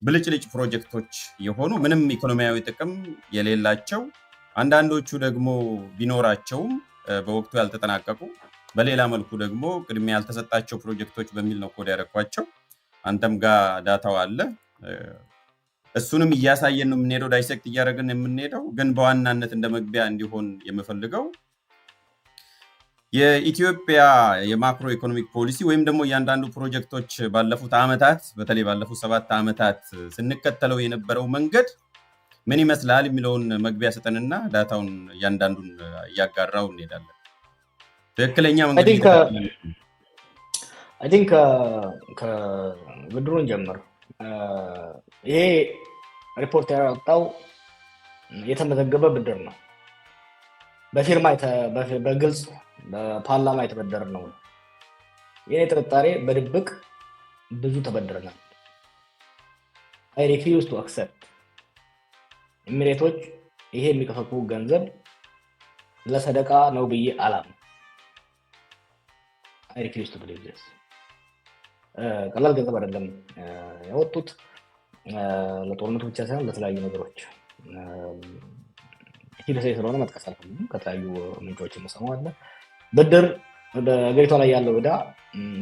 ብልጭልጭ ፕሮጀክቶች የሆኑ ምንም ኢኮኖሚያዊ ጥቅም የሌላቸው አንዳንዶቹ ደግሞ ቢኖራቸውም በወቅቱ ያልተጠናቀቁ በሌላ መልኩ ደግሞ ቅድሚያ ያልተሰጣቸው ፕሮጀክቶች በሚል ነው ኮድ ያደረኳቸው። አንተም ጋር ዳታው አለ። እሱንም እያሳየን ነው የምንሄደው፣ ዳይሴክት እያደረግን የምንሄደው። ግን በዋናነት እንደ መግቢያ እንዲሆን የምፈልገው የኢትዮጵያ የማክሮ ኢኮኖሚክ ፖሊሲ ወይም ደግሞ እያንዳንዱ ፕሮጀክቶች ባለፉት ዓመታት በተለይ ባለፉት 7 ዓመታት ስንከተለው የነበረው መንገድ ምን ይመስላል የሚለውን መግቢያ ሰጠንና ዳታውን እያንዳንዱን እያጋራው እንሄዳለን። ትክክለኛ መንገድ I think ከብድሩን ጀምር። ይሄ ሪፖርት ያወጣው የተመዘገበ ብድር ነው። በፊርማ በግልጽ በፓርላማ የተበደረ ነው። የኔ ጥርጣሬ በድብቅ ብዙ ተበድረናል። I refuse to accept ኤሚሬቶች ይሄ የሚከፈሉ ገንዘብ ለሰደቃ ነው ብዬ አላም። I refuse to believe this። ቀላል ገንዘብ አይደለም ያወጡት፣ ለጦርነቱ ብቻ ሳይሆን ለተለያዩ ነገሮች። ሂደሰይ ስለሆነ መጥቀስ አልፈልግም፣ ከተለያዩ ምንጮች የምሰማው አለ። ብድር በሀገሪቷ ላይ ያለው ዕዳ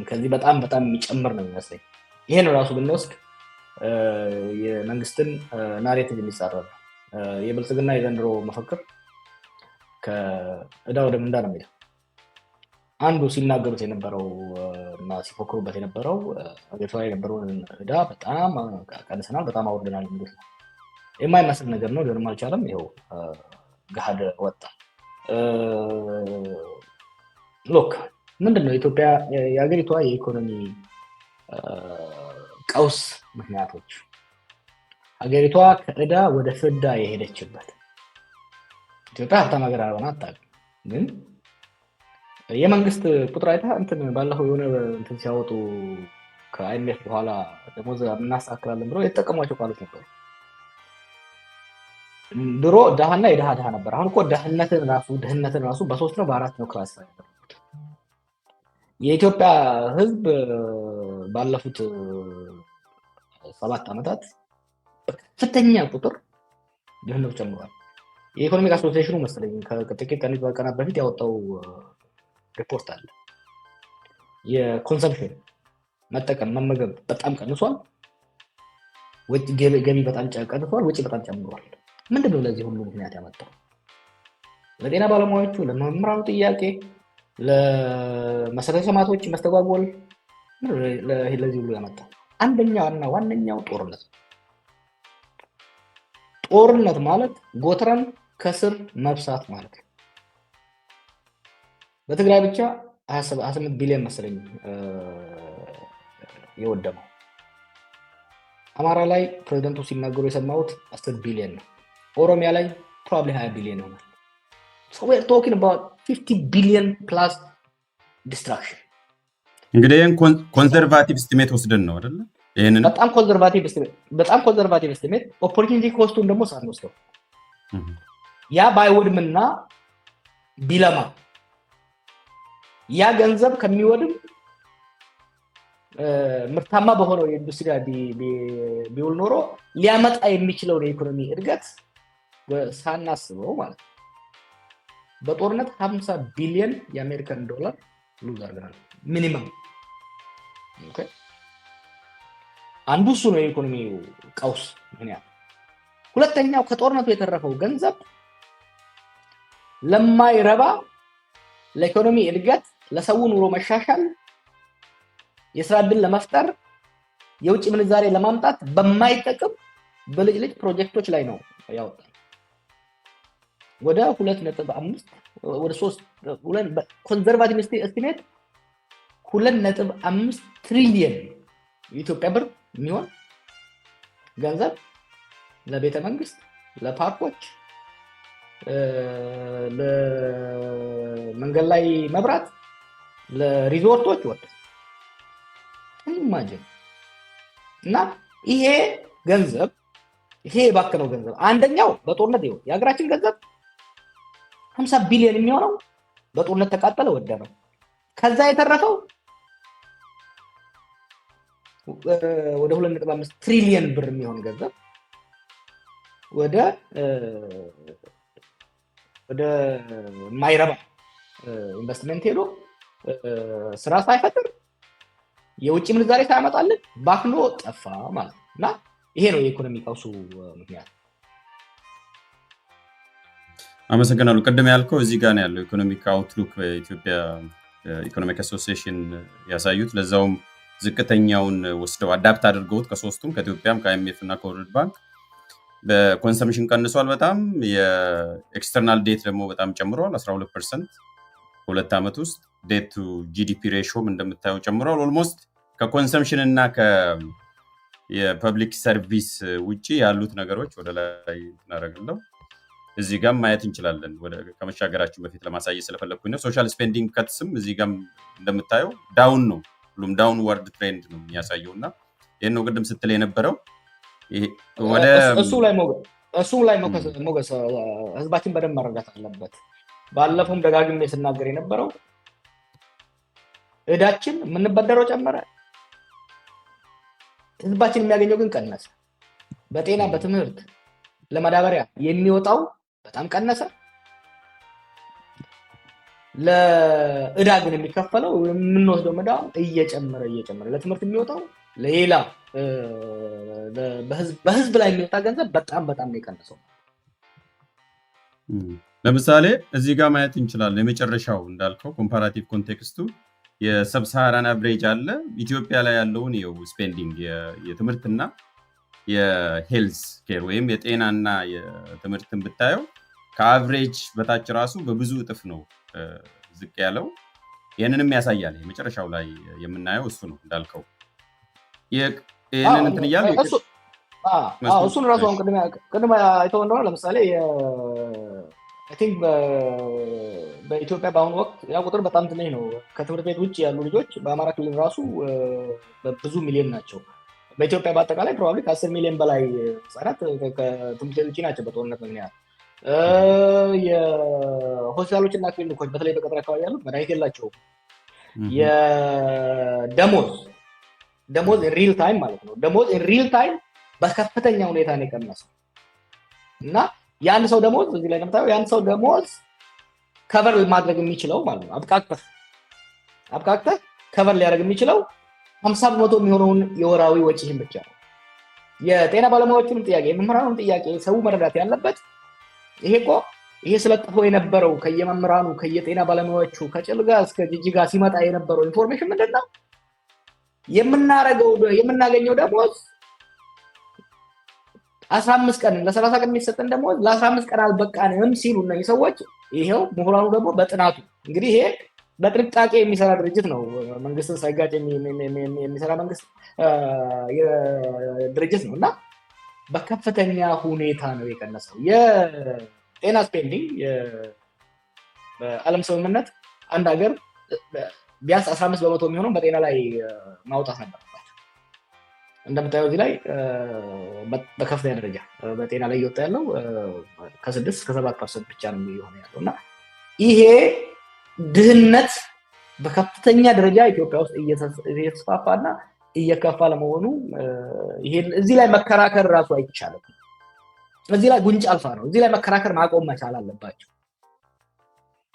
ከዚህ በጣም የሚጨምር ነው የሚመስለኝ። ይሄን ራሱ ብንወስድ የመንግስትን ናሬቲቭ የሚጻረር የብልጽግና የዘንድሮ መፈክር ከዕዳ ወደ ምንዳ ነው የሚለው። አንዱ ሲናገሩት የነበረው እና ሲፎክሩበት የነበረው ሀገሪቷ ላይ የነበረውን ዕዳ በጣም ቀንሰናል፣ በጣም አውርደናል የሚሉት ነው። የማይመስል ነገር ነው፣ ሊሆንም አልቻለም። ይኸው ገሃድ ወጣ። ሎክ ምንድነው ኢትዮጵያ የሀገሪቷ የኢኮኖሚ ቀውስ ምክንያቶች? ሀገሪቷ ከዕዳ ወደ ፍዳ የሄደችበት። ኢትዮጵያ ሀብታም ሀገር አልሆነ አታውቅም፣ ግን የመንግስት ቁጥር አይታ እንትን ባለፈው የሆነ እንትን ሲያወጡ ከአይኤምኤፍ በኋላ ደሞዝ እናስተካክላለን ብለው የተጠቀሟቸው ቃሎች ነበሩ። ድሮ ድሃና የድሃ ድሃ ነበር። አሁን እኮ ድህነትን ራሱ በ3 ነው በ4 ነው ክላስ ያደረጉት። የኢትዮጵያ ህዝብ ባለፉት 7 ዓመታት በከፍተኛ ቁጥር ድህነቱ ጨምሯል። የኢኮኖሚክ አሶሲዬሽኑ መሰለኝ ከጥቂት ቀናት በፊት ያወጣው ሪፖርት አለ። የኮንሰምፕሽን መጠቀም መመገብ በጣም ቀንሷል፣ ገቢ በጣም ቀንሷል፣ ወጪ በጣም ጨምሯል። ምንድነው ለዚህ ሁሉ ምክንያት ያመጣው? ለጤና ባለሙያዎቹ፣ ለመምህራኑ ጥያቄ፣ ለመሰረተ ልማቶች መስተጓጎል፣ ለዚህ ሁሉ ያመጣው አንደኛውና ዋነኛው ጦርነት። ጦርነት ማለት ጎተራን ከስር መብሳት ማለት ነው። በትግራይ ብቻ 28 ቢሊዮን መሰለኝ የወደመው። አማራ ላይ ፕሬዝዳንቱ ሲናገሩ የሰማሁት 10 ቢሊዮን ነው። ኦሮሚያ ላይ probably 20 ቢሊዮን ይሆናል። So we're talking about 50 billion plus destruction። እንግዲህ ኮንሰርቫቲቭ ስቲሜት ወስደን ነው አይደል? ይሄንን በጣም ኮንሰርቫቲቭ ስቲሜት ኦፖርቹኒቲ ኮስቱን ደግሞ ሳንወስደው ያ ባይወድምና ቢለማ ያ ገንዘብ ከሚወድም ምርታማ በሆነው የኢንዱስትሪ ቢውል ኖሮ ሊያመጣ የሚችለው የኢኮኖሚ እድገት ሳናስበው ማለት ነው። በጦርነት 50 ቢሊዮን የአሜሪካን ዶላር ሉዝ አድርገናል ሚኒመም። ኦኬ፣ አንዱ እሱ ነው የኢኮኖሚ ቀውስ ምክንያት። ሁለተኛው ከጦርነቱ የተረፈው ገንዘብ ለማይረባ ለኢኮኖሚ እድገት፣ ለሰው ኑሮ መሻሻል፣ የስራ ዕድል ለመፍጠር፣ የውጭ ምንዛሬ ለማምጣት በማይጠቅም ብልጭልጭ ፕሮጀክቶች ላይ ነው ያወጣው። ወደ 2.5 ወደ 3 ኮንሰርቫቲቭ ኤስቲሜት 2.5 ትሪሊየን የኢትዮጵያ ብር የሚሆን ገንዘብ ለቤተ መንግስት፣ ለፓርኮች፣ ለመንገድ ላይ መብራት፣ ለሪዞርቶች ወጥ ኢማጂን። እና ይሄ ገንዘብ ይሄ የባከነው ገንዘብ አንደኛው በጦርነት ይኸው የሀገራችን ገንዘብ 50 ቢሊዮን የሚሆነው በጦርነት ተቃጠለ ወደመ። ከዛ የተረፈው ወደ 2.5 ትሪሊየን ብር የሚሆን ገንዘብ ወደ ማይረባ ኢንቨስትመንት ሄዶ ስራ ሳይፈጥር የውጭ ምንዛሬ ሳያመጣልን ባክኖ ጠፋ ማለት ነው። እና ይሄ ነው የኢኮኖሚ ቀውሱ ምክንያት። አመሰግናለሁ። ቅድም ያልከው እዚህ ጋር ነው ያለው ኢኮኖሚክ አውትሉክ በኢትዮጵያ ኢኮኖሚክ አሶሲዬሽን ያሳዩት፣ ለዛውም ዝቅተኛውን ወስደው አዳፕት አድርገውት ከሶስቱም ከኢትዮጵያም ከአይኤምኤፍ እና ከወርልድ ባንክ በኮንሰምሽን ቀንሷል በጣም። የኤክስተርናል ዴት ደግሞ በጣም ጨምሯል 12% በሁለት ዓመት ውስጥ። ዴት ቱ ጂዲፒ ሬሾም እንደምታየው ጨምሯል። ኦልሞስት ከኮንሰምሽን እና የፐብሊክ ሰርቪስ ውጪ ያሉት ነገሮች ወደ ላይ እናደርግለው እዚህ ጋር ማየት እንችላለን። ከመሻገራችን በፊት ለማሳየት ስለፈለግኩኝ ነው። ሶሻል ስፔንዲንግ ከትስም እዚህ ጋር እንደምታየው ዳውን ነው፣ ሁሉም ዳውን ወርድ ትሬንድ ነው የሚያሳየው። እና ይህን ነው ቅድም ስትል የነበረው እሱ ላይ ሞገስ ህዝባችን በደንብ መረዳት አለበት። ባለፈውም ደጋግሜ ስናገር የነበረው እዳችን የምንበደረው ጨመረ፣ ህዝባችን የሚያገኘው ግን ቀነሰ። በጤና በትምህርት ለማዳበሪያ የሚወጣው በጣም ቀነሰ። ለእዳ ግን የሚከፈለው የምንወስደው መዳም እየጨመረ ለትምህርት የሚወጣው ለሌላ በህዝብ ላይ የሚወጣ ገንዘብ በጣም ነው የቀነሰው። ለምሳሌ እዚህ ጋር ማየት እንችላለን። የመጨረሻው እንዳልከው ኮምፓራቲቭ ኮንቴክስቱ የሰብሳሃራን አቨሬጅ አለ። ኢትዮጵያ ላይ ያለውን ስፔንዲንግ የትምህርትና የሄልዝ ኬር ወይም የጤናና የትምህርትን ብታየው ከአቨሬጅ በታች ራሱ በብዙ እጥፍ ነው ዝቅ ያለው። ይህንንም ያሳያል። የመጨረሻው ላይ የምናየው እሱ ነው እንዳልከው። ይህንን እንትን እያሉ እሱን ራሱ አሁን ቅድም አይተው እንደሆነ ለምሳሌ በኢትዮጵያ በአሁኑ ወቅት ያ ቁጥር በጣም ትንሽ ነው። ከትምህርት ቤት ውጭ ያሉ ልጆች በአማራ ክልል ራሱ ብዙ ሚሊዮን ናቸው። በኢትዮጵያ በአጠቃላይ ፕሮባብሊ ከ10 ሚሊዮን በላይ ህጻናት ከትምህርት ቤት ውጭ ናቸው በጦርነት ምክንያት። የሆስፒታሎች እና ክሊኒኮች በተለይ በገጠር አካባቢ ያሉት መድኃኒት የላቸውም። ደሞዝ ሪል ታይም ማለት ነው። ደሞዝ ሪል ታይም በከፍተኛ ሁኔታ ነው የቀነሰው። እና የአንድ ሰው ደሞዝ እዚህ ላይ እንደምታየው የአንድ ሰው ደሞዝ ከቨር ማድረግ የሚችለው ማለት ነው አብቃቅተህ ከቨር ሊያደርግ የሚችለው 50% የሚሆነውን የወራዊ ወጪህን ብቻ ነው። የጤና ባለሙያዎቹንም ጥያቄ የመምህራኑን ጥያቄ ሰው መረዳት ያለበት ይሄ ስለጥፎ የነበረው ከየመምህራኑ ከየጤና ባለሙያዎቹ ከጭልጋ እስከ ጅጅጋ ሲመጣ የነበረው ኢንፎርሜሽን ምንድነው? የምናገኘው ደሞዝ 15 ቀን ለ30 ቀን የሚሰጠን ደሞዝ ለ15 ቀን አልበቃንም ሲሉ እነዚህ ሰዎች፣ ይሄው ምሁራኑ ደግሞ በጥናቱ እንግዲህ ይሄ በጥንቃቄ የሚሰራ ድርጅት ነው። መንግስትን ሳይጋጭ የሚሰራ መንግስት ድርጅት ነው። እና በከፍተኛ ሁኔታ ነው የቀነሰው የጤና ስፔንዲንግ። በዓለም ስምምነት አንድ ሀገር ቢያንስ 15% የሚሆነው በጤና ላይ ማውጣት ነበረባቸው። እንደምታየው እዚህ ላይ በከፍተኛ ደረጃ በጤና ላይ እየወጣ ያለው ከ6 እስከ 7% ብቻ ነው የሚሆነው ያለው። እና ይሄ ድህነት በከፍተኛ ደረጃ ኢትዮጵያ ውስጥ እየተስፋፋና እየከፋ ለመሆኑ እዚህ ላይ መከራከር ራሱ አይቻልም። እዚህ ላይ ጉንጭ አልፋ ነው። እዚህ ላይ መከራከር ማቆም መቻል አለባቸው።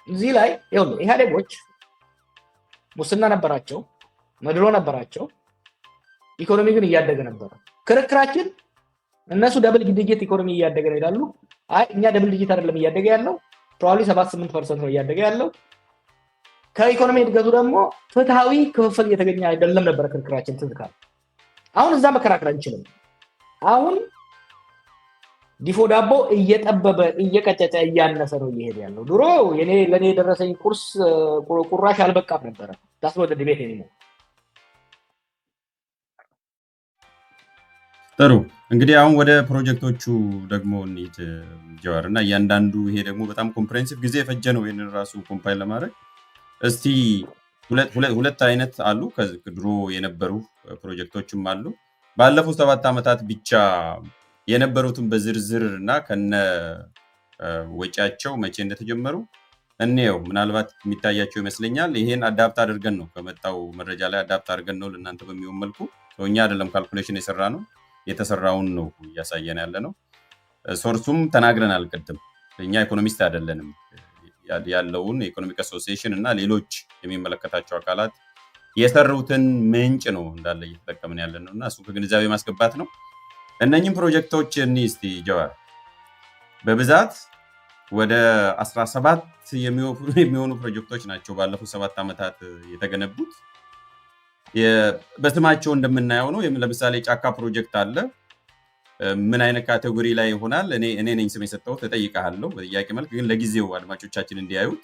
እዚህ ላይ ኢህአዴጎች ሙስና ነበራቸው፣ መድሎ ነበራቸው፣ ኢኮኖሚ ግን እያደገ ነበረ። ክርክራችን እነሱ ደብል ዲጂት ኢኮኖሚ እያደገ ነው ይላሉ። እኛ ደብል ዲጂት አይደለም እያደገ ያለው፣ ፕሮባብሊ 7-8% ነው እያደገ ያለው። ከኢኮኖሚ እድገቱ ደግሞ ፍትሃዊ ክፍፍል እየተገኘ አይደለም ነበረ ክርክራችን ትዝካል። አሁን እዛ መከራከር አንችልም። አሁን ዲፎ ዳቦ እየጠበበ እየቀጨጨ እያነሰ ነው እየሄደ ያለው። ድሮ ለኔ የደረሰኝ ቁራሽ አልበቃም ነበረ። ታስሮ ወደ ዲቤት ነው። ጥሩ እንግዲህ አሁን ወደ ፕሮጀክቶቹ ደግሞ እንሂድ ጀዋር። እና እያንዳንዱ ይሄ ደግሞ በጣም ኮምፕሬሄንሲቭ ጊዜ የፈጀ ነው ይሄንን ራሱ ኮምፓይል ለማድረግ። እስቲ ሁለት አይነት አሉ፣ ከድሮ የነበሩ ፕሮጀክቶችም አሉ። ባለፉት 7 ዓመታት ብቻ የነበሩትን በዝርዝር እና ከነ ወጪያቸው መቼ እንደተጀመሩ እንየው። ምናልባት የሚታያቸው ይመስለኛል። ይሄን አዳፕት አድርገን ነው ከመጣው መረጃ ላይ አዳፕት አድርገን ነው ለእናንተ በሚሆን መልኩ እኛ አይደለም ካልኩሌሽን የሰራ ነው የተሰራውን ነው እያሳየን ያለ ነው። ሶርሱም ተናግረናል ቅድም። እኛ ኢኮኖሚስት አይደለንም። ያለውን የኢኮኖሚክ አሶሲዬሽን እና ሌሎች የሚመለከታቸው አካላት የሰሩትን ምንጭ ነው እንዳለ እየተጠቀምን ያለ ነው እና እሱ ከግንዛቤ ማስገባት ነው። እነኚህም ፕሮጀክቶች እስቲ ጀዋር በብዛት ወደ 17 የሚሆኑ ፕሮጀክቶች ናቸው ባለፉት 7 ዓመታት የተገነቡት። በስማቸው እንደምናየው ነው። ለምሳሌ ጫካ ፕሮጀክት አለ። ምን አይነት ካቴጎሪ ላይ ይሆናል? እኔ ነኝ ስም የሰጠሁት፣ እጠይቅሃለሁ በጥያቄ መልክ፣ ግን ለጊዜው አድማጮቻችን እንዲያዩት።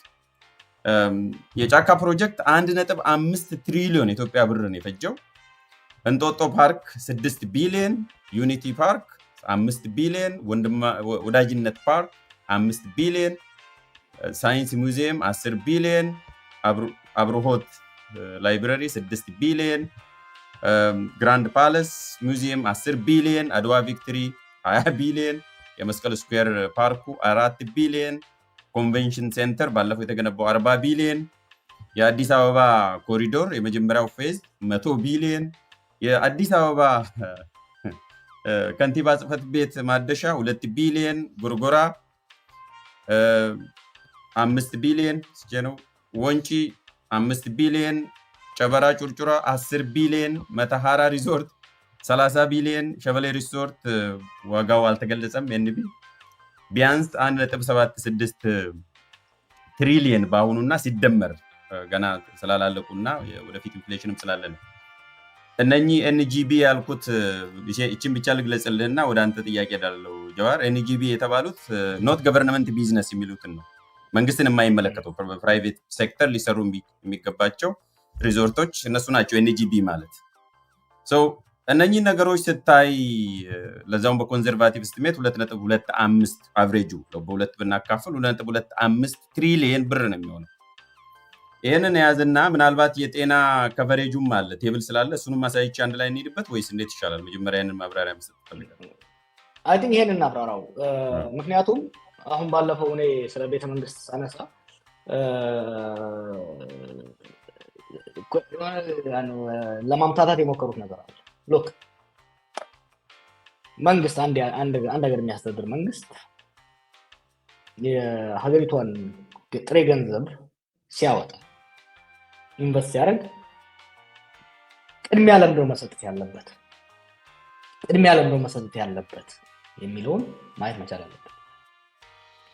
የጫካ ፕሮጀክት 1.5 ትሪሊዮን ኢትዮጵያ ብርን የፈጀው። እንጦጦ ፓርክ 6 ቢሊዮን፣ ዩኒቲ ፓርክ 5 ቢሊዮን፣ ወዳጅነት ፓርክ 5 ቢሊዮን፣ ሳይንስ ሙዚየም 10 ቢሊዮን፣ አብርሆት ላይብረሪ 6 ቢሊዮን፣ ግራንድ ፓለስ ሙዚየም 10 ቢሊዮን፣ አድዋ ቪክቶሪ 20 ቢሊዮን፣ የመስቀል ስኩዌር ፓርኩ 4 ቢሊዮን፣ ኮንቬንሽን ሴንተር ባለፈው የተገነባው 40 ቢሊዮን፣ የአዲስ አበባ ኮሪዶር የመጀመሪያው ፌዝ 100 ቢሊዮን፣ የአዲስ አበባ ከንቲባ ጽሕፈት ቤት ማደሻ 2 ቢሊዮን፣ ጎርጎራ 5 ቢሊዮን ነው፣ ወንጪ 5 ቢሊዮን፣ ጨበራ ጩርጩራ 10 ቢሊዮን፣ መተሃራ ሪዞርት 30 ቢሊዮን፣ ሸበሌ ሪዞርት ዋጋው አልተገለጸም። ኤንቢ ቢያንስ 1.76 ትሪሊየን በአሁኑና ሲደመር ገና ስላላለቁና ወደፊት ኢንፍሌሽንም ስላለ ነው። እነኚህ ኤንጂቢ ያልኩት እቺን ብቻ ልግለጽልህና ወደ አንተ ጥያቄ ሄዳለሁ ጀዋር። ኤንጂቢ የተባሉት ኖት ገቨርንመንት ቢዝነስ የሚሉትን ነው፣ መንግስትን የማይመለከተው ፕራይቬት ሴክተር ሊሰሩ የሚገባቸው ሪዞርቶች እነሱ ናቸው ኤንጂቢ ማለት። እነኚህ ነገሮች ስታይ ለዛውም በኮንዘርቫቲቭ ስቲሜት 2.25 አቨሬጁ በሁለት ብናካፍል 2.25 ትሪሊየን ብር ነው የሚሆነው። ይህንን የያዝና ምናልባት የጤና ከቨሬጁም አለ ቴብል ስላለ እሱንም ማሳይቻ አንድ ላይ እንሄድበት ወይስ እንዴት ይሻላል? መጀመሪያ ያንን ማብራሪያ መስጠት ፈልጋለሁ። አይ ቲንክ ይሄንን እናብራራው። ምክንያቱም አሁን ባለፈው እኔ ስለ ቤተ መንግስት ሳነሳ ለማምታታት የሞከሩት ነገር አለ። ሎክ መንግስት አንድ ሀገር የሚያስተዳድር መንግስት የሀገሪቷን ጥሬ ገንዘብ ሲያወጣ ኢንቨስት ሲያደርግ ቅድሚያ ለምንድነው መሰጠት ያለበት የሚለውን ማየት መቻል አለበት።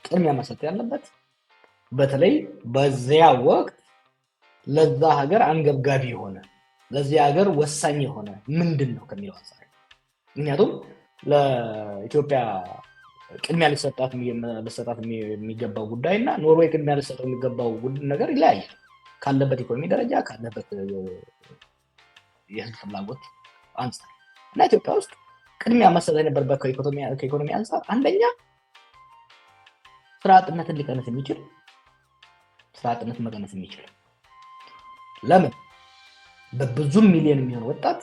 ቅድሚያ መሰጠት ያለበት በተለይ በዚያ ወቅት ለዛ ሀገር አንገብጋቢ የሆነ ለዚያ ሀገር ወሳኝ የሆነ ምንድን ነው ከሚለው አንፃር። ምክንያቱም ለኢትዮጵያ ቅድሚያ ሊሰጣት የሚገባው ጉዳይና ኖርዌይ ቅድሚያ ሊሰጠው የሚገባው ነገር ይለያያል፣ ካለበት ኢኮኖሚ ደረጃ ካለበት የህዝብ ፍላጎት አንፃር። እና ኢትዮጵያ ውስጥ ቅድሚያ መሰጠት የነበረበት ከኢኮኖሚ አንፃር አንደኛ ስራ አጥነትን መቀነስ የሚችል ለምን በብዙ ሚሊዮን የሚሆን ወጣት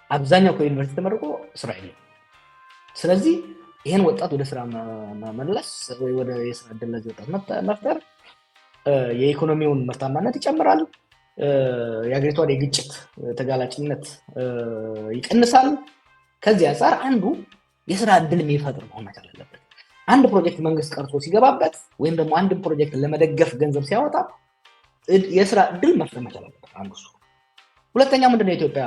አብዛኛው ከዩኒቨርሲቲ ተመርቆ ስራ የለም። ስለዚህ ይህን ወጣት ወደ ስራ መመለስ ወይ ወደ የስራ ዕድል ለዚህ ወጣት መፍጠር የኢኮኖሚውን ምርታማነት ይጨምራል፣ የሀገሪቷን የግጭት ተጋላጭነት ይቀንሳል። ከዚህ አንፃር አንዱ የስራ ዕድል የሚፈጥር መሆን መቻል አለበት። አንድ ፕሮጀክት መንግስት ቀርጾ ሲገባበት ወይም ደግሞ አንድ ፕሮጀክት ለመደገፍ ገንዘብ ሲያወጣ የስራ ዕድል መፍጠር መቻል አለበት አንዱ እሱ። ሁለተኛ ምንድነው የኢትዮጵያ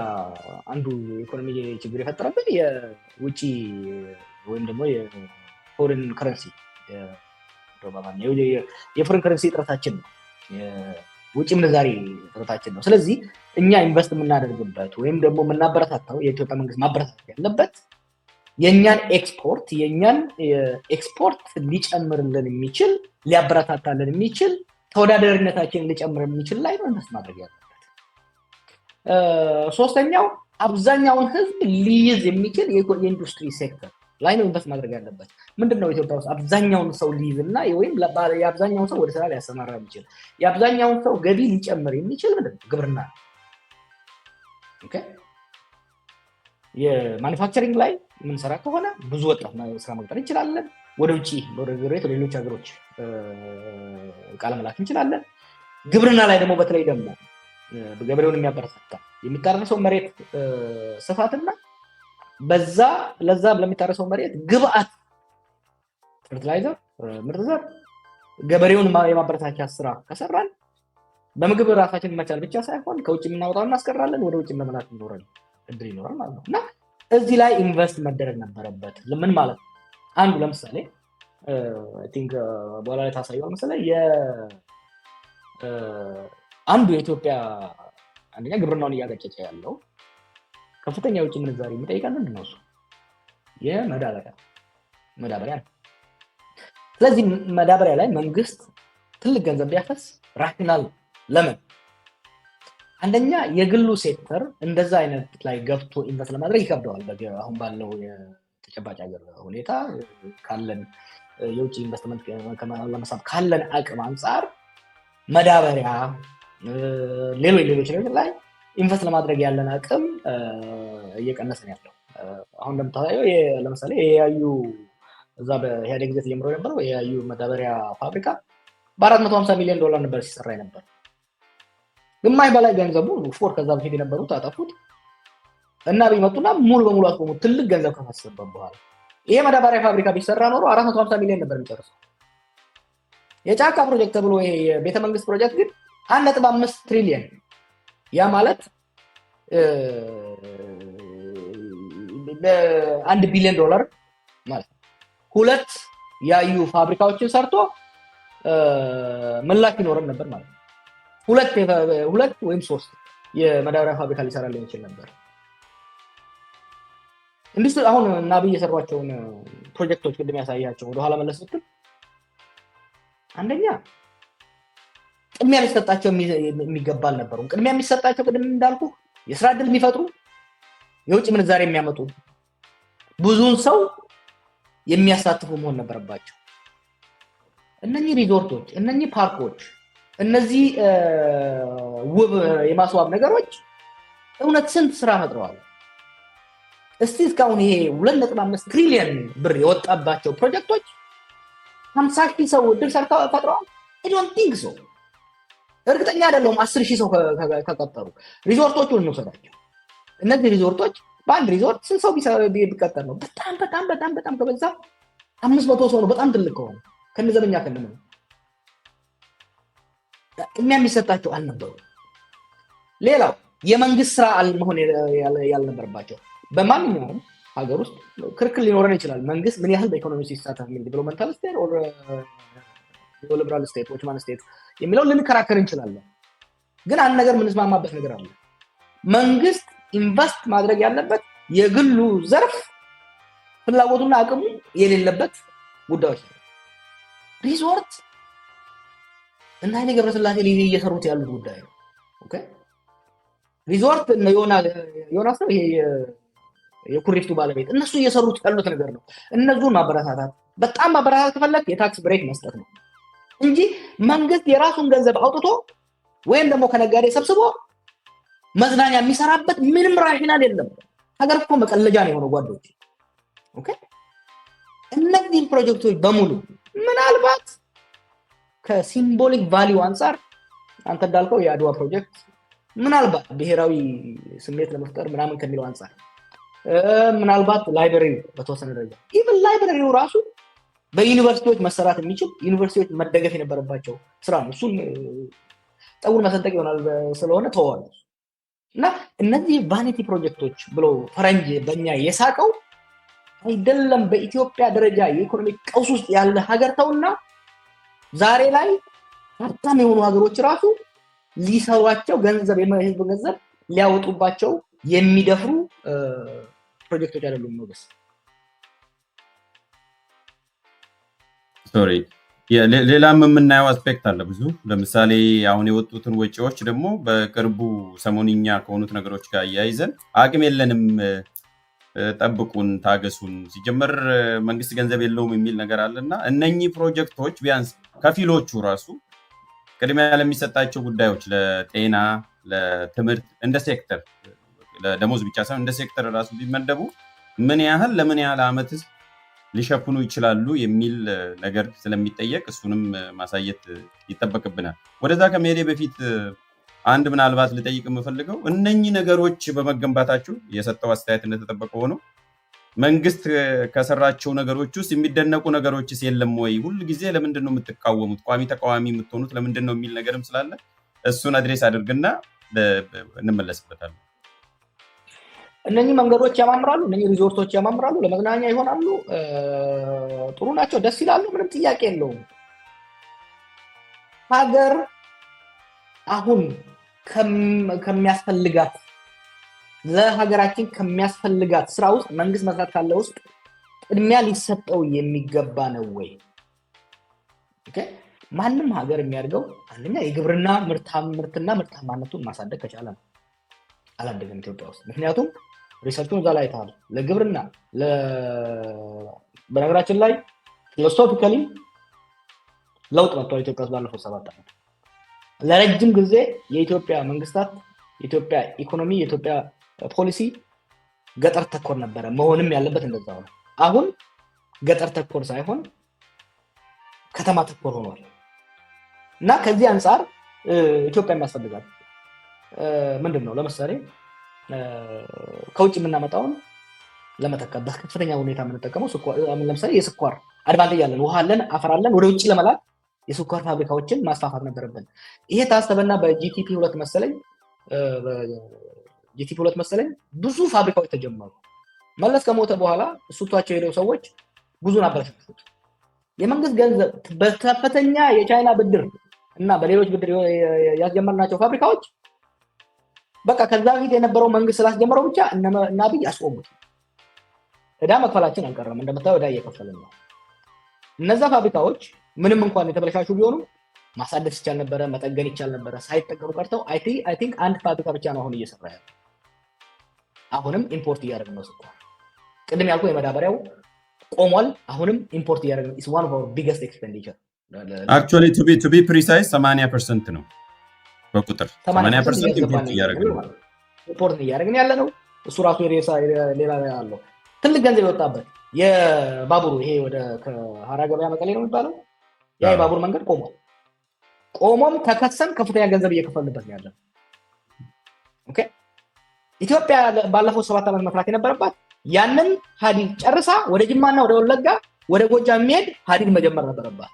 አንዱ ኢኮኖሚ ችግር የፈጠረብን የውጪ ወይም ደግሞ የፎሬን ከረንሲ የፎሬን ከረንሲ እጥረታችን ነው፣ የውጭ ምንዛሪ እጥረታችን ነው። ስለዚህ እኛ ኢንቨስት የምናደርግበት ወይም ደግሞ የምናበረታታው የኢትዮጵያ መንግስት ማበረታታት ያለበት የእኛን ኤክስፖርት ሊጨምርልን የሚችል ሊያበረታታልን የሚችል ተወዳዳሪነታችንን ሊጨምር የሚችል ላይ ነው ኢንቨስት ማድረግ ያለበት። ሶስተኛው አብዛኛውን ህዝብ ሊይዝ የሚችል የኢንዱስትሪ ሴክተር ላይ ነው ኢንቨስት ማድረግ ያለበት። ምንድነው ኢትዮጵያ ውስጥ አብዛኛውን ሰው ሊይዝና ወይም የአብዛኛውን ሰው ወደ ስራ ሊያሰማራ የሚችል የአብዛኛውን ሰው ገቢ ሊጨምር የሚችል ምንድነው? ግብርና። ኦኬ የማኑፋክቸሪንግ ላይ የምንሰራ ከሆነ ብዙ ወጣት ስራ መቅጠር እንችላለን። ወደ ውጭ ወደ ሌሎች ሀገሮች እቃ ለመላክ እንችላለን። ግብርና ላይ ደግሞ በተለይ ደግሞ ገበሬውን የሚያበረታታ የሚታረሰው መሬት ስፋትና ለዛ ለሚታረሰው መሬት ግብአት ፈርቲላይዘር፣ ምርጥ ዘር፣ ገበሬውን የማበረታቻ ስራ ከሰራን በምግብ ራሳችን መቻል ብቻ ሳይሆን ከውጭ የምናወጣው እናስቀራለን፣ ወደ ውጭ መላክ እድል ይኖራል ማለት ነው። እና እዚህ ላይ ኢንቨስት መደረግ ነበረበት። ምን ማለት ነው? አንዱ ለምሳሌ ቲንክ በኋላ ላይ ታሳየዋል መሰለኝ አንዱ የኢትዮጵያ አንደኛ ግብርናውን እያገጨጨ ያለው ከፍተኛ የውጭ ምንዛሪ የሚጠይቃል ምንድን ነው? እሱ የመዳበሪያ ነው። ስለዚህ መዳበሪያ ላይ መንግስት ትልቅ ገንዘብ ቢያፈስ ራሽናል። ለምን? አንደኛ የግሉ ሴክተር እንደዛ አይነት ላይ ገብቶ ኢንቨስት ለማድረግ ይከብደዋል። አሁን ባለው የተጨባጭ ሀገር ሁኔታ ካለን የውጭ ኢንቨስትመንት ለመሳብ ካለን አቅም አንጻር መዳበሪያ፣ ሌሎች ላይ ኢንቨስት ለማድረግ ያለን አቅም እየቀነሰ ነው ያለው። አሁን እንደምታየው ለምሳሌ የያዩ እዛ በኢህአዴግ ጊዜ ተጀምሮ የነበረው የያዩ መዳበሪያ ፋብሪካ በ450 ሚሊዮን ዶላር ነበር ሲሰራ ነበር። ግማሽ በላይ ገንዘቡ ፎር ከዛ በፊት የነበሩት አጠፉት እና ቢመጡና ሙሉ በሙሉ አስቆሙት። ትልቅ ገንዘብ ከፈሰሰበት በኋላ ይሄ መዳበሪያ ፋብሪካ ቢሰራ ኖሮ 450 ሚሊዮን ነበር የሚጨርሰው። የጫካ ፕሮጀክት ተብሎ ይሄ የቤተ መንግስት ፕሮጀክት ግን 1.5 ትሪሊየን ያ ማለት 1 ቢሊዮን ዶላር ማለት ነው። ሁለት ያዩ ፋብሪካዎችን ሰርቶ ምላሽ ይኖረን ነበር ማለት ነው። ሁለት ወይም 3 የመዳበሪያ ፋብሪካ ሊሰራልን ይችል ነበር። እንዲህ አሁን ናብይ የሰሯቸውን ፕሮጀክቶች ቅድም ያሳያቸው ወደኋላ መለስ ብትል አንደኛ ቅድሚያ ሊሰጣቸው የሚገባ አልነበሩም። ቅድሚያ የሚሰጣቸው ቅድም እንዳልኩ የስራ ዕድል የሚፈጥሩ የውጭ ምንዛሬ የሚያመጡ ብዙውን ሰው የሚያሳትፉ መሆን ነበረባቸው። እነኚህ ሪዞርቶች፣ እነኚህ ፓርኮች፣ እነዚህ ውብ የማስዋብ ነገሮች እውነት ስንት ስራ ፈጥረዋል? እስቲ እስካሁን ይሄ 2.5 ትሪሊየን ብር የወጣባቸው ፕሮጀክቶች 50,000 ሰው እድል ፈጥረዋል? I don't think so። እርግጠኛ አይደለሁም 10,000 ሰው ከቀጠሩ። ሪዞርቶቹን እንውሰዳቸው። እነዚህ ሪዞርቶች በአንድ ሪዞርት ስንት ሰው ቢቀጠር ነው? በጣም ከበዛ 500 ሰው ነው። በጣም ትልቅ ከሆነ ከነዘበኛ ከነምን የሚሰጣቸው አልነበሩ። ሌላው የመንግስት ስራ መሆን ያልነበረባቸው። በማንኛውም ሀገር ውስጥ ክርክር ሊኖረን ይችላል። መንግስት ምን ያህል በኢኮኖሚ ሲሳተፍ የሚል ዲቨሎፕመንታል ስቴት ኦር ሊበራል ስቴት ዎችማን ስቴት የሚለውን ልንከራከር እንችላለን። ግን አንድ ነገር የምንስማማበት ነገር አለ። መንግስት ኢንቨስት ማድረግ ያለበት የግሉ ዘርፍ ፍላጎቱና አቅሙ የሌለበት ጉዳዮች ነው። ሪዞርት እና ኃይሌ ገብረስላሴ እየሰሩት ያሉት ጉዳይ ነው። ኦኬ ሪዞርት ዮናስ ነው ይሄ የኩሪፍቱ ባለቤት፣ እነሱ እየሰሩት ያሉት ነገር ነው። እነሱን ማበረታታት፣ በጣም ማበረታታት ከፈለክ የታክስ ብሬክ መስጠት ነው እንጂ መንግስት የራሱን ገንዘብ አውጥቶ ወይም ደግሞ ከነጋዴ ሰብስቦ መዝናኛ የሚሰራበት ምንም ራሽናል የለም። ሀገር እኮ መቀለጃ ነው የሆነው ጓዶች። ኦኬ እነዚህ ፕሮጀክቶች በሙሉ ምናልባት ከሲምቦሊክ ቫሊዩ አንጻር አንተ እንዳልከው የአድዋ ፕሮጀክት ምናልባት ብሔራዊ ስሜት ለመፍጠር ምናምን ከሚለው አንጻር ምናልባት ላይብረሪ በተወሰነ ደረጃ ኢቭን ላይብረሪው ራሱ በዩኒቨርሲቲዎች መሰራት የሚችል ዩኒቨርሲቲዎች መደገፍ የነበረባቸው ስራ ነው። እሱን ጠጉር መሰንጠቅ ይሆናል ስለሆነ ተወዋል። እና እነዚህ ቫኒቲ ፕሮጀክቶች ብሎ ፈረንጅ በእኛ የሳቀው አይደለም። በኢትዮጵያ ደረጃ የኢኮኖሚ ቀውስ ውስጥ ያለ ሀገር ተውና ዛሬ ላይ ሀብታም የሆኑ ሀገሮች ራሱ ሊሰሯቸው ገንዘብ የህዝብ ገንዘብ ሊያወጡባቸው የሚደፍሩ ፕሮጀክቶች አይደሉም። ሞገስ ሶሪ ሌላም የምናየው አስፔክት አለ ብዙ። ለምሳሌ አሁን የወጡትን ወጪዎች ደግሞ በቅርቡ ሰሞንኛ ከሆኑት ነገሮች ጋር እያይዘን አቅም የለንም፣ ጠብቁን፣ ታገሱን፣ ሲጀመር መንግስት ገንዘብ የለውም የሚል ነገር አለና እነኚህ ፕሮጀክቶች ቢያንስ ከፊሎቹ ራሱ ቅድሚያ ለሚሰጣቸው ጉዳዮች ለጤና፣ ለትምህርት እንደ ሴክተር ለደሞዝ ብቻ ሳይሆን እንደ ሴክተር ራሱ ቢመደቡ ምን ያህል ለምን ያህል ዓመት ሊሸፍኑ ይችላሉ የሚል ነገር ስለሚጠየቅ እሱንም ማሳየት ይጠበቅብናል። ወደዛ ከመሄዴ በፊት አንድ ምናልባት ልጠይቅ የምፈልገው እነኚህ ነገሮች በመገንባታችሁ የሰጠው አስተያየት እንደተጠበቀ ሆኖ መንግስት ከሰራቸው ነገሮች ውስጥ የሚደነቁ ነገሮችስ የለም ወይ? ሁል ጊዜ ለምንድን ነው የምትቃወሙት? ቋሚ ተቃዋሚ የምትሆኑት ለምንድን ነው የሚል ነገርም ስላለ እሱን አድሬስ አድርግና እንመለስበታለን። እነኚህ መንገዶች ያማምራሉ፣ እነኚህ ሪዞርቶች ያማምራሉ፣ ለመዝናኛ ይሆናሉ፣ ጥሩ ናቸው፣ ደስ ይላሉ፣ ምንም ጥያቄ የለውም። ሀገር አሁን ከሚያስፈልጋት ለሀገራችን ከሚያስፈልጋት ስራ ውስጥ መንግስት መስራት ካለ ውስጥ ቅድሚያ ሊሰጠው የሚገባ ነው ወይ? ማንም ሀገር የሚያድገው አንደኛ የግብርና ምርትና ምርታማነቱን ማሳደግ ከቻለ ነው። አላደገም ኢትዮጵያ ውስጥ። ምክንያቱም ሪሰርቹን እዛ ላይ አይተሃል። ለግብርና በነገራችን ላይ ፊሎሶፊካሊ ለውጥ መጥቷል ኢትዮጵያ ውስጥ ባለፈው 7 ዓመት። ለረጅም ጊዜ የኢትዮጵያ መንግስታት፣ የኢትዮጵያ ኢኮኖሚ፣ የኢትዮጵያ ፖሊሲ ገጠር ተኮር ነበረ። መሆንም ያለበት እንደዛው ነው። አሁን ገጠር ተኮር ሳይሆን ከተማ ተኮር ሆኗል እና ከዚህ አንጻር ኢትዮጵያ የሚያስፈልጋል ምንድን ነው? ለምሳሌ ከውጭ የምናመጣውን ለመተካት በከፍተኛ ሁኔታ የምንጠቀመው ለምሳሌ የስኳር አድቫንቴጅ አለን፣ ውሃ አለን፣ አፈር አለን። ወደ ውጭ ለመላክ የስኳር ፋብሪካዎችን ማስፋፋት ነበረብን። ይሄ ታሰበና በጂቲፒ 2 መሰለኝ ብዙ ፋብሪካዎች ተጀመሩ። መለስ ከሞተ በኋላ እሱቷቸው የሄደው ሰዎች ብዙን አበረሻሹት። የመንግስት ገንዘብ በከፍተኛ የቻይና ብድር እና በሌሎች ብድር ያስጀመርናቸው ፋብሪካዎች በቃ ከዛ በፊት የነበረው መንግስት ስላስጀመረው ብቻ እና አብይ አስቆሙት። ዕዳ መክፈላችን አልቀረም። እንደምታየው ዕዳ እየከፈልን ነው። እነዛ ፋብሪካዎች ምንም እንኳን የተበለሻሹ ቢሆኑም ማሳደስ ይቻል ነበረ፣ መጠገን ይቻል ነበረ። ሳይጠገኑ ቀርተው አይ ቲንክ አንድ ፋብሪካ ብቻ ነው አሁን እየሰራ ያለው። አሁንም ኢምፖርት እያደረግን ነው ስኳር። ቅድም ያልኩህ የመዳበሪያው ቆሟል። አሁንም ኢምፖርት እያደረግን is one of our biggest expenditure. actually to be precise 80% ነው በቁጥር 80% ኢምፖርት እያደረግን ያለ ነው። እሱ ራሱ ሌላ ያለው ትልቅ ገንዘብ የወጣበት የባቡሩ ይሄ ወደ ከሀራ ገበያ መቀሌ ነው የሚባለው ያ የባቡር መንገድ ቆሟል። ቆሞም ተከሰም ከፍተኛ ገንዘብ እየከፈልንበት ነው ያለው። ኦኬ ኢትዮጵያ ባለፈው 7 ዓመት መስራት የነበረባት ያንን ሀዲድ ጨርሳ ወደ ጅማና ወደ ወለጋ ወደ ጎጃም የሚሄድ ሀዲድ መጀመር ነበረባት።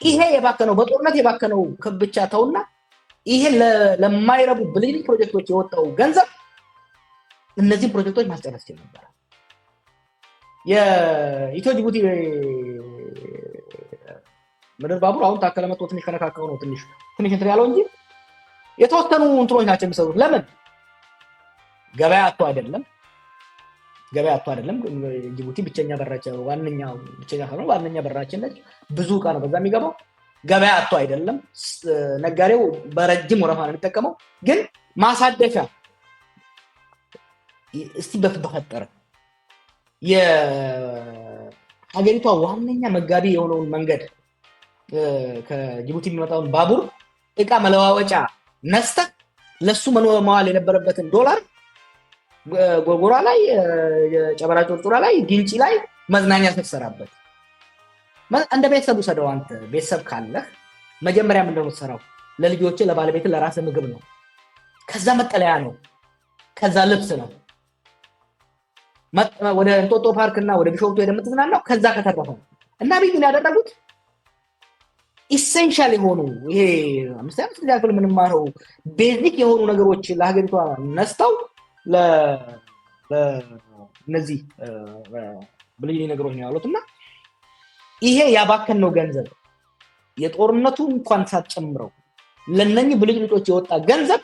ይሄ የባከነው በጦርነት የባከነው ብቻ ተውና ይሄ ለማይረቡ ብልጭልጭ ፕሮጀክቶች የወጣው ገንዘብ እነዚህ ፕሮጀክቶች ማስጨረስ ይችላል ነበር። የኢትዮ ጅቡቲ ምድር ባቡር አሁን ታከለ መጥቶ ትንሽ ከነካካው ነው ትንሽ እንትን ያለው እንጂ የተወሰኑ እንትኖች ናቸው የሚሰሩት። ለምን ገበያ አጥቶ አይደለም። ጅቡቲ ብቸኛ በራቸው ዋነኛው ብቸኛ ነው ዋነኛ በራችን ነች። ብዙ ዕቃ ነው በዛ የሚገባው። ገበያ አጥቶ አይደለም። ነጋዴው በረጅም ወረፋ ነው የሚጠቀመው። ግን ማሳደሻ እስቲ በፈጠረ የሀገሪቷ ዋነኛ መጋቢ የሆነውን መንገድ ከጅቡቲ የሚመጣውን ባቡር ዕቃ መለዋወጫ ነስተህ ለሱ መዋል የነበረበትን ዶላር ጎርጎራ ላይ፣ ጨበራ ጮርጮራ ላይ፣ ግንጪ ላይ መዝናኛ ስትሰራበት እንደ ቤተሰብ ውሰደው። አንተ ቤተሰብ ካለህ መጀመሪያ ምንድን ነው የምትሰራው? ለልጆች ለባለቤት ለራስህ ምግብ ነው። ከዛ መጠለያ ነው። ከዛ ልብስ ነው። ወደ እንጦጦ ፓርክ እና ወደ ቢሾፍቱ የምትዝናናው ከዛ ከተረፈ ነው። እና ቢግን ያደረጉት ኢሴንሻል የሆኑ ይሄ 5 ክፍል የምንማረው ቤዚክ የሆኑ ነገሮች ለሀገሪቷ ነስተው ለእነዚህ ብልጭ ነገሮች ነው ያሉት። እና ይሄ ያባከነው ገንዘብ የጦርነቱ እንኳን ሳትጨምረው ለነኚህ ብልጭልጮች የወጣ ገንዘብ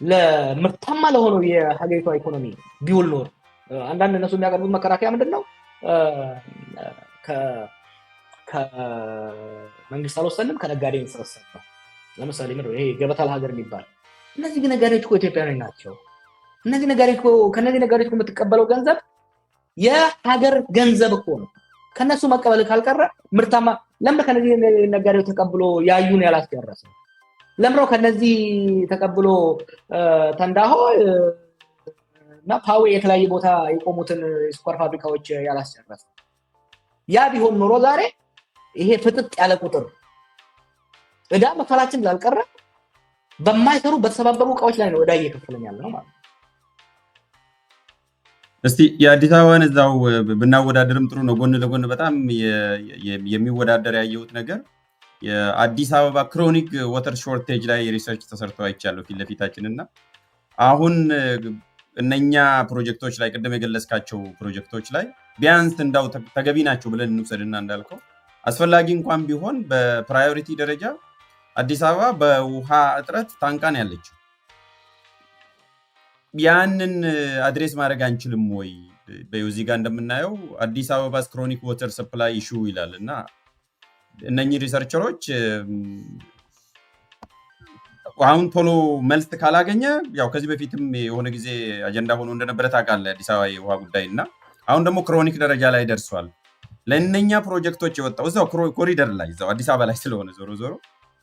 ለምርታማ ለሆነው የሀገሪቷ ኢኮኖሚ ቢውል ኖር አንዳንድ እነሱ የሚያቀርቡት መከራከያ ምንድነው? ከመንግስት አልወሰንም ከነጋዴ እንሰበሰብ ነው። ለምሳሌ ምንድነው ይሄ ገበታ ለሀገር የሚባል እነዚህ ነጋዴዎች እኮ ኢትዮጵያውያን ናቸው። እነዚህ ነጋዴዎች ከነዚህ ነጋዴዎች የምትቀበለው ገንዘብ የሀገር ገንዘብ እኮ ነው። ከነሱ መቀበል ካልቀረ ምርታማ ለምን ከነዚህ ነጋዴዎች ተቀብሎ ያዩን ያላስጨረሰ? ለምሮ ከነዚህ ተቀብሎ ተንዳሆ እና ፓዌ የተለያየ ቦታ የቆሙትን ስኳር ፋብሪካዎች ያላስጨረሰ? ያ ቢሆን ኖሮ ዛሬ ይሄ ፍጥጥ ያለ ቁጥር ዕዳ መክፈላችን ላልቀረ በማይሰሩ በተሰባበሩ እቃዎች ላይ ነው ዕዳ እየከፈለን ያለ ነው ማለት ነው። እስቲ የአዲስ አበባን እዛው ብናወዳደርም ጥሩ ነው። ጎን ለጎን በጣም የሚወዳደር ያየሁት ነገር የአዲስ አበባ ክሮኒክ ወተር ሾርቴጅ ላይ ሪሰርች ተሰርቶ አይቻለሁ ፊት ለፊታችን እና አሁን እነኛ ፕሮጀክቶች ላይ ቅድም የገለጽካቸው ፕሮጀክቶች ላይ ቢያንስ እንዳው ተገቢ ናቸው ብለን እንውሰድና እንዳልከው አስፈላጊ እንኳን ቢሆን በፕራዮሪቲ ደረጃ አዲስ አበባ በውሃ እጥረት ታንቃን ያለችው ያንን አድሬስ ማድረግ አንችልም ወይ? በዚህ ጋር እንደምናየው አዲስ አበባ ክሮኒክ ወተር ሰፕላይ ኢሹ ይላል እና እነኚህ ሪሰርቸሮች አሁን ቶሎ መልስ ካላገኘ ያው ከዚህ በፊትም የሆነ ጊዜ አጀንዳ ሆኖ እንደነበረ ታውቃለህ አዲስ አበባ የውሃ ጉዳይ እና አሁን ደግሞ ክሮኒክ ደረጃ ላይ ደርሷል። ለእነኛ ፕሮጀክቶች የወጣው እዛው ኮሪደር ላይ እዛው አዲስ አበባ ላይ ስለሆነ ዞሮ ዞሮ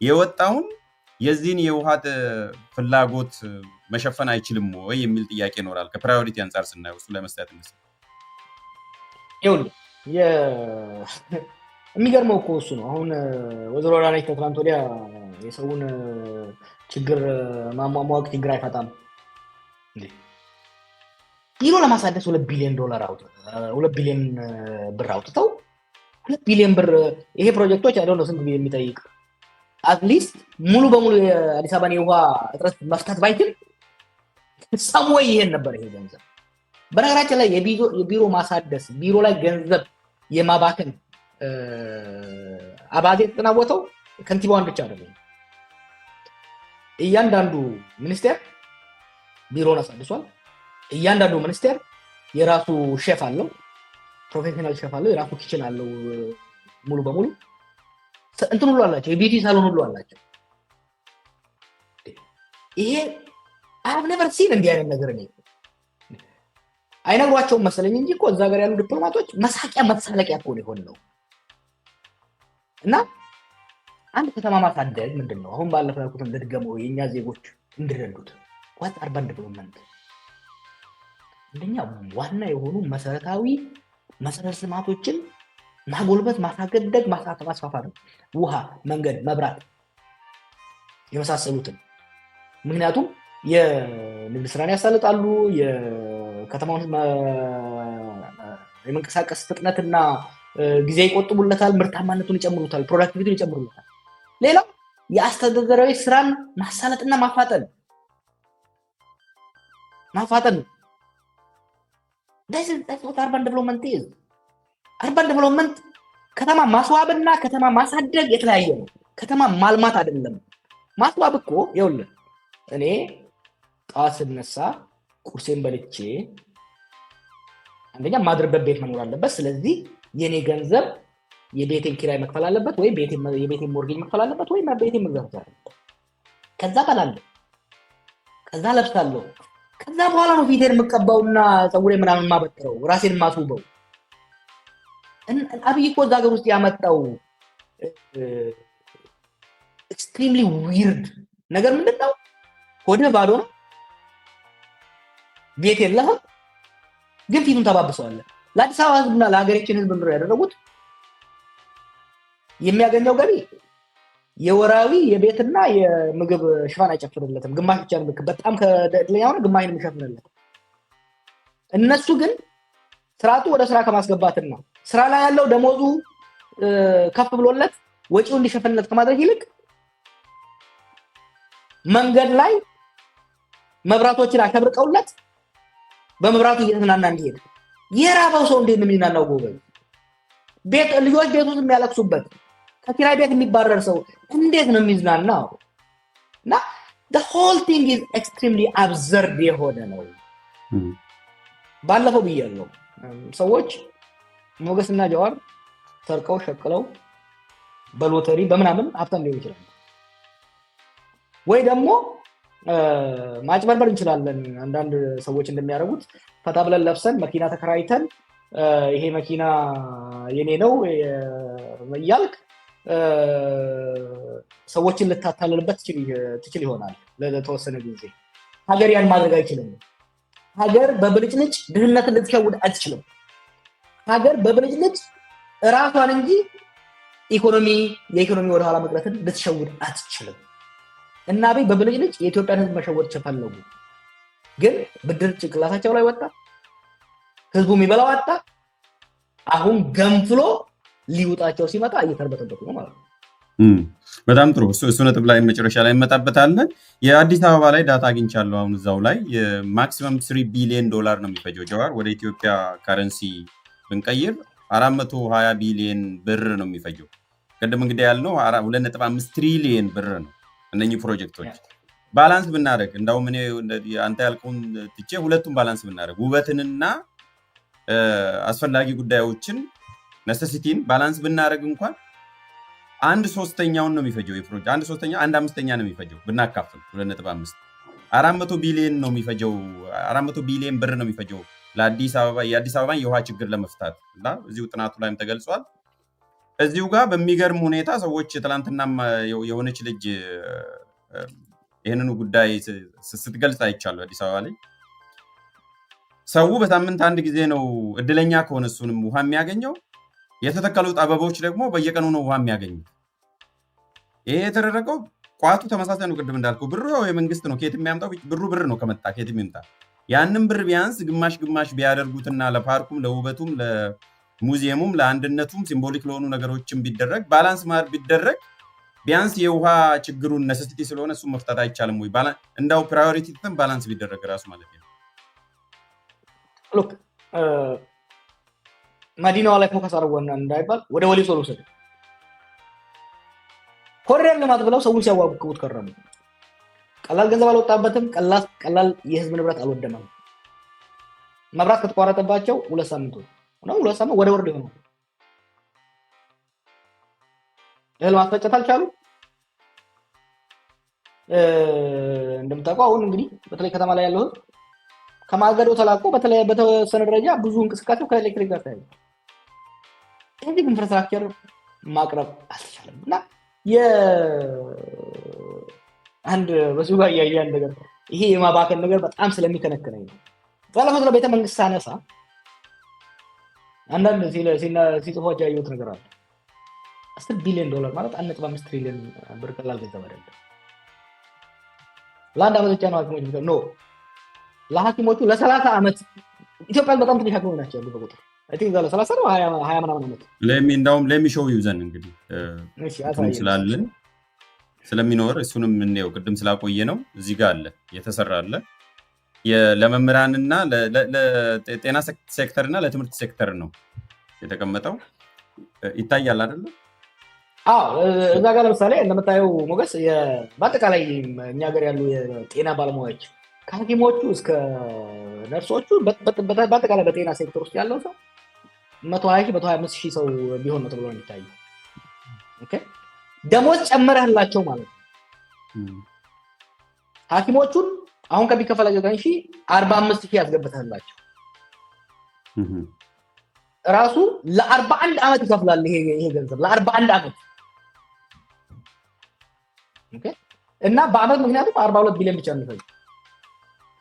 የወጣውን የዚህን የውሃ ፍላጎት መሸፈን አይችልም ወይ የሚል ጥያቄ ይኖራል። ከፕራዮሪቲ አንጻር ስናየው እሱ ለመስጠት የሚገርመው እኮ እሱ ነው። አሁን ወይዘሮ አዳነች ከትናንት ወዲያ የሰውን ችግር ማሟሟቅ ችግር አይፈታም ቢሮ ለማሳደስ $2 ቢሊዮን $2 ቢሊዮን ብር አውጥተው 2 ቢሊዮን ብር ይሄ ፕሮጀክቶች አይደል ነው ስንት የሚጠይቅ አትሊስት ሙሉ በሙሉ የአዲስ አበባን የውሃ እጥረት መፍታት ባይችል ሰሞይ ይሄን ነበር ይሄ ገንዘብ። በነገራችን ላይ የቢሮ ማሳደስ ቢሮ ላይ ገንዘብ የማባከን አባዜ ተጠናወተው ከንቲባውን ብቻ አይደለም። እያንዳንዱ ሚኒስቴር ቢሮን አሳድሷል። እያንዳንዱ ሚኒስቴር የራሱ ሼፍ አለው፣ ፕሮፌሽናል ሼፍ አለው፣ የራሱ ኪችን አለው። ሙሉ በሙሉ እንትን ሁሉ አላቸው፣ የቢዩቲ ሳሎን ሁሉ አላቸው። ይሄ I've never seen እንዲህ አይነት ነገር ነው። አይነግሯቸውም መሰለኝ እንጂ እኮ እዛ ሀገር ያሉ ዲፕሎማቶች መሳቂያ መሳለቂያ እኮ ሊሆን ነው። እና አንድ ከተማ ማሳደግ ምንድነው? አሁን ባለፈው ያልኩትን ልድገመው የኛ ዜጎች እንዲረዱት what urban development እንደኛ ዋና የሆኑ መሰረታዊ መሰረተ ልማቶችን ማጎልበት፣ ማሳደግ፣ ማስፋፋት ነው። ውሃ፣ መንገድ፣ መብራት የመሳሰሉትን። ምክንያቱም የንግድ ስራን ያሳልጣሉ፣ የከተማውን የመንቀሳቀስ ፍጥነትና ጊዜ ይቆጥቡለታል፣ ምርታማነቱን ይጨምሩታል፣ ፕሮዳክቲቪቲውን ይጨምሩለታል። ሌላው የአስተዳደራዊ ስራን ማሳለጥና ማፋጠን that's what urban development is. urban development ከተማ ማስዋብና ከተማ ማሳደግ የተለያየ ነው። ከተማ ማልማት አይደለም። ማስዋብ እኮ ይኸውልህ እኔ ጠዋት ስነሳ ቁርሴን በልቼ አንደኛ ማድረበት ቤት መኖር አለበት። ስለዚህ የኔ ገንዘብ የቤቴን ኪራይ መክፈል አለበት ወይ የቤቴን ሞርጌጅ መክፈል አለበት ወይ ቤቴን መግዛት አለበት። ከዛ በላለ ከዛ ለብሳለሁ። ከዛ በኋላ ነው ፊቴን የምቀባውና ፀጉሬ ምናምን ማበጥረው ራሴን ማስውበው። አብይ እኮ እዛ ሀገር ውስጥ ያመጣው ኤክስትሪምሊ ዊርድ ነገር ምንድነው? ሆድህ ባዶ ነው፣ ቤት የለህም፣ ግን ፊቱን ተባብሰዋለህ። ለአዲስ አበባ ህዝብና ለሀገራችን ህዝብ ምንድነው ያደረጉት? የሚያገኘው ገቢ የወራዊ የቤትና የምግብ ሽፋን አይጨፍርለትም። ግማሽ ብቻ ነው፣ በጣም ከእድለኛ ሆነ ግማሽ ነው የሚሸፍንለት። እነሱ ግን ስርዓቱ ወደ ስራ ከማስገባትና ስራ ላይ ያለው ደሞዙ ከፍ ብሎለት ወጪው እንዲሸፍንለት ከማድረግ ይልቅ መንገድ ላይ መብራቶችን አከብርቀውለት በመብራቱ እየተዝናና እንዲሄድ የራበው ሰው እንዴት ነው የሚዝናናው? ጎበዝ ቤት ልጆች ቤት ውስጥ የሚያለቅሱበት ከኪራይ ቤት የሚባረር ሰው እንዴት ነው የሚዝናናው? እና the whole thing is extremely absurd የሆነ ነው። ባለፈው ብያለሁ፣ ሰዎች ሞገስና ጀዋር ሰርቀው ሸቅለው በሎተሪ በምናምን ሀብታም ሊሆን ይችላል፣ ወይ ደግሞ ማጭበርበር እንችላለን። አንዳንድ ሰዎች እንደሚያደርጉት ፈታ ብለን ለብሰን መኪና ተከራይተን ይሄ መኪና የኔ ነው እያልክ ሰዎችን ልታታልልበት ትችል ይሆናል ለተወሰነ ጊዜ። ሀገር ያን ማድረግ አይችልም። ሀገር በብልጭልጭ ድህነትን ልትሸውድ አትችልም። ሀገር በብልጭልጭ ራሷን እንጂ የኢኮኖሚ ወደኋላ መቅረትን ልትሸውድ አትችልም። እና አብይ በብልጭልጭ የኢትዮጵያን ህዝብ መሸወድ ፈለጉ። ግን ብድር ጭንቅላታቸው ላይ ወጣ፣ ህዝቡ የሚበላው አጣ። አሁን ገንፍሎ ሊውጣቸው ሲመጣ እየተርበተበቱ ነው ማለት ነው። በጣም ጥሩ። እሱ ነጥብ ላይ መጨረሻ ላይ እንመጣበታለን። የአዲስ አበባ ላይ ዳታ አግኝቻለሁ። አሁን እዛው ላይ ማክሲመም $3 ቢሊዮን ነው የሚፈጀው ጀዋር ወደ ኢትዮጵያ ካረንሲ ብንቀይር 420 ቢሊዮን ብር ነው የሚፈጀው። ቅድም እንግዲህ ያልነው 2.5 ትሪሊየን ብር ነው። እነኚህ ፕሮጀክቶች ባላንስ ብናደርግ እንዳውም እኔ አንተ ያልከውን ትቼ ሁለቱም ባላንስ ብናደርግ ውበትንና አስፈላጊ ጉዳዮችን ነሰሲቲን ባላንስ ብናደርግ እንኳን 1/3 ነው የሚፈጀው የፕሮጀክት 1/3 1/5 ነው የሚፈጀው ብናካፍል 2.5 400 ቢሊዮን ነው የሚፈጀው 400 ቢሊዮን ብር ነው የሚፈጀው ለአዲስ አበባ የአዲስ አበባን የውሃ ችግር ለመፍታት እና እዚሁ ጥናቱ ላይም ተገልጿል። እዚሁ ጋር በሚገርም ሁኔታ ሰዎች ትላንትና የሆነች ልጅ ይህንኑ ጉዳይ ስትገልጽ አይቻሉ። አዲስ አበባ ላይ ሰው በሳምንት አንድ ጊዜ ነው እድለኛ ከሆነ እሱንም ውሃ የሚያገኘው። የተተከሉት አበቦች ደግሞ በየቀኑ ነው ውሃ የሚያገኙት። ይሄ የተደረገው ቋቱ ተመሳሳይ ነው። ቅድም እንዳልኩ ብሩ የመንግስት ነው። ከየት የሚያምጣው ብር ነው። ከመጣ ከየት የሚምጣ ያንን ብር ቢያንስ ግማሽ ቢያደርጉትና ለፓርኩም፣ ለውበቱም፣ ለሙዚየሙም፣ ለአንድነቱም ሲምቦሊክ ለሆኑ ነገሮችን ቢደረግ ባላንስ ማር ቢደረግ ቢያንስ የውሃ ችግሩን ነሰሲቲ ስለሆነ እሱ መፍታት አይቻልም ወይ? እንዳው ፕራዮሪቲ ተን ባላንስ ቢደረግ ራሱ ማለት ነው። ሉክ መዲናዋ ላይ ፎከስ አድርጎና እንዳይባል ወደ ወሊሶ ልውሰድ። ኮሪደር ልማት ብለው ሰውን ሲያዋጉት ከረሙ። ቀላል ገንዘብ አልወጣበትም። ቀላል የህዝብ ንብረት አልወደመም። መብራት ከተቋረጠባቸው 2 ሳምንት ነው። 2 ሳምንት ወደ ወርድ ይሆናል። እህል ማስፈጨት አልቻሉም። እንደምታውቀው አሁን እንግዲህ በተለይ ከተማ ላይ ያለው ህዝብ ከማገዶ ተላቆ በተወሰነ ደረጃ ብዙ እንቅስቃሴው ከኤሌክትሪክ ጋር ተያይዟል። እዚህ ኢንፍራስትራክቸር ማቅረብ አልተቻለም እና አንድ በዚሁ ጋር እያያን ነገር ይሄ የማባከን ነገር በጣም ስለሚከነከነኝ ነው። ባለፈው ስለ ቤተ መንግስት ሳነሳ አንዳንድ ሲጽፎች ያየሁት ነገር አለ። $10 ቢሊዮን ማለት 1.5 ትሪሊዮን ብር ቀላል ገንዘብ አይደለም። ለአንድ ዓመት ብቻ ነው ሐኪሞች ነው ለሐኪሞቹ ለ30 ዓመት ኢትዮጵያ በጣም ትንሽ ሐኪሞች ናቸው ያሉት በቁጥር አይ ቲንክ 30 ነው 20 ምናምን ዓመት ለሚሾው ይዘን እንግዲህ ስላለን ስለሚኖር እሱንም እንየው። ቅድም ስላቆየ ነው እዚህ ጋር አለ የተሰራ አለ ለመምህራንና ለጤና ሴክተርና ለትምህርት ሴክተር ነው የተቀመጠው። ይታያል አይደል? እዛ ጋር ለምሳሌ እንደምታየው ሞገስ በአጠቃላይ እኛ ሀገር ያሉ የጤና ባለሙያዎች ከሐኪሞቹ እስከ ነርሶቹ በአጠቃላይ በጤና ሴክተር ውስጥ ያለው ሰው 120-125 ሺህ ሰው ቢሆን ነው ተብሎ የሚታየው። ኦኬ ደሞዝ ጨምረህላቸው ማለት ነው። ሐኪሞቹን አሁን ከሚከፈላቸው ጋንሺ 45 ሺህ ያስገብተህላቸው ራሱ ለ41 ዓመት ይከፍላል። ይሄ ገንዘብ ለ41 ዓመት ኦኬ እና በአመት ምክንያቱም 42 ቢሊዮን ብቻ ነው።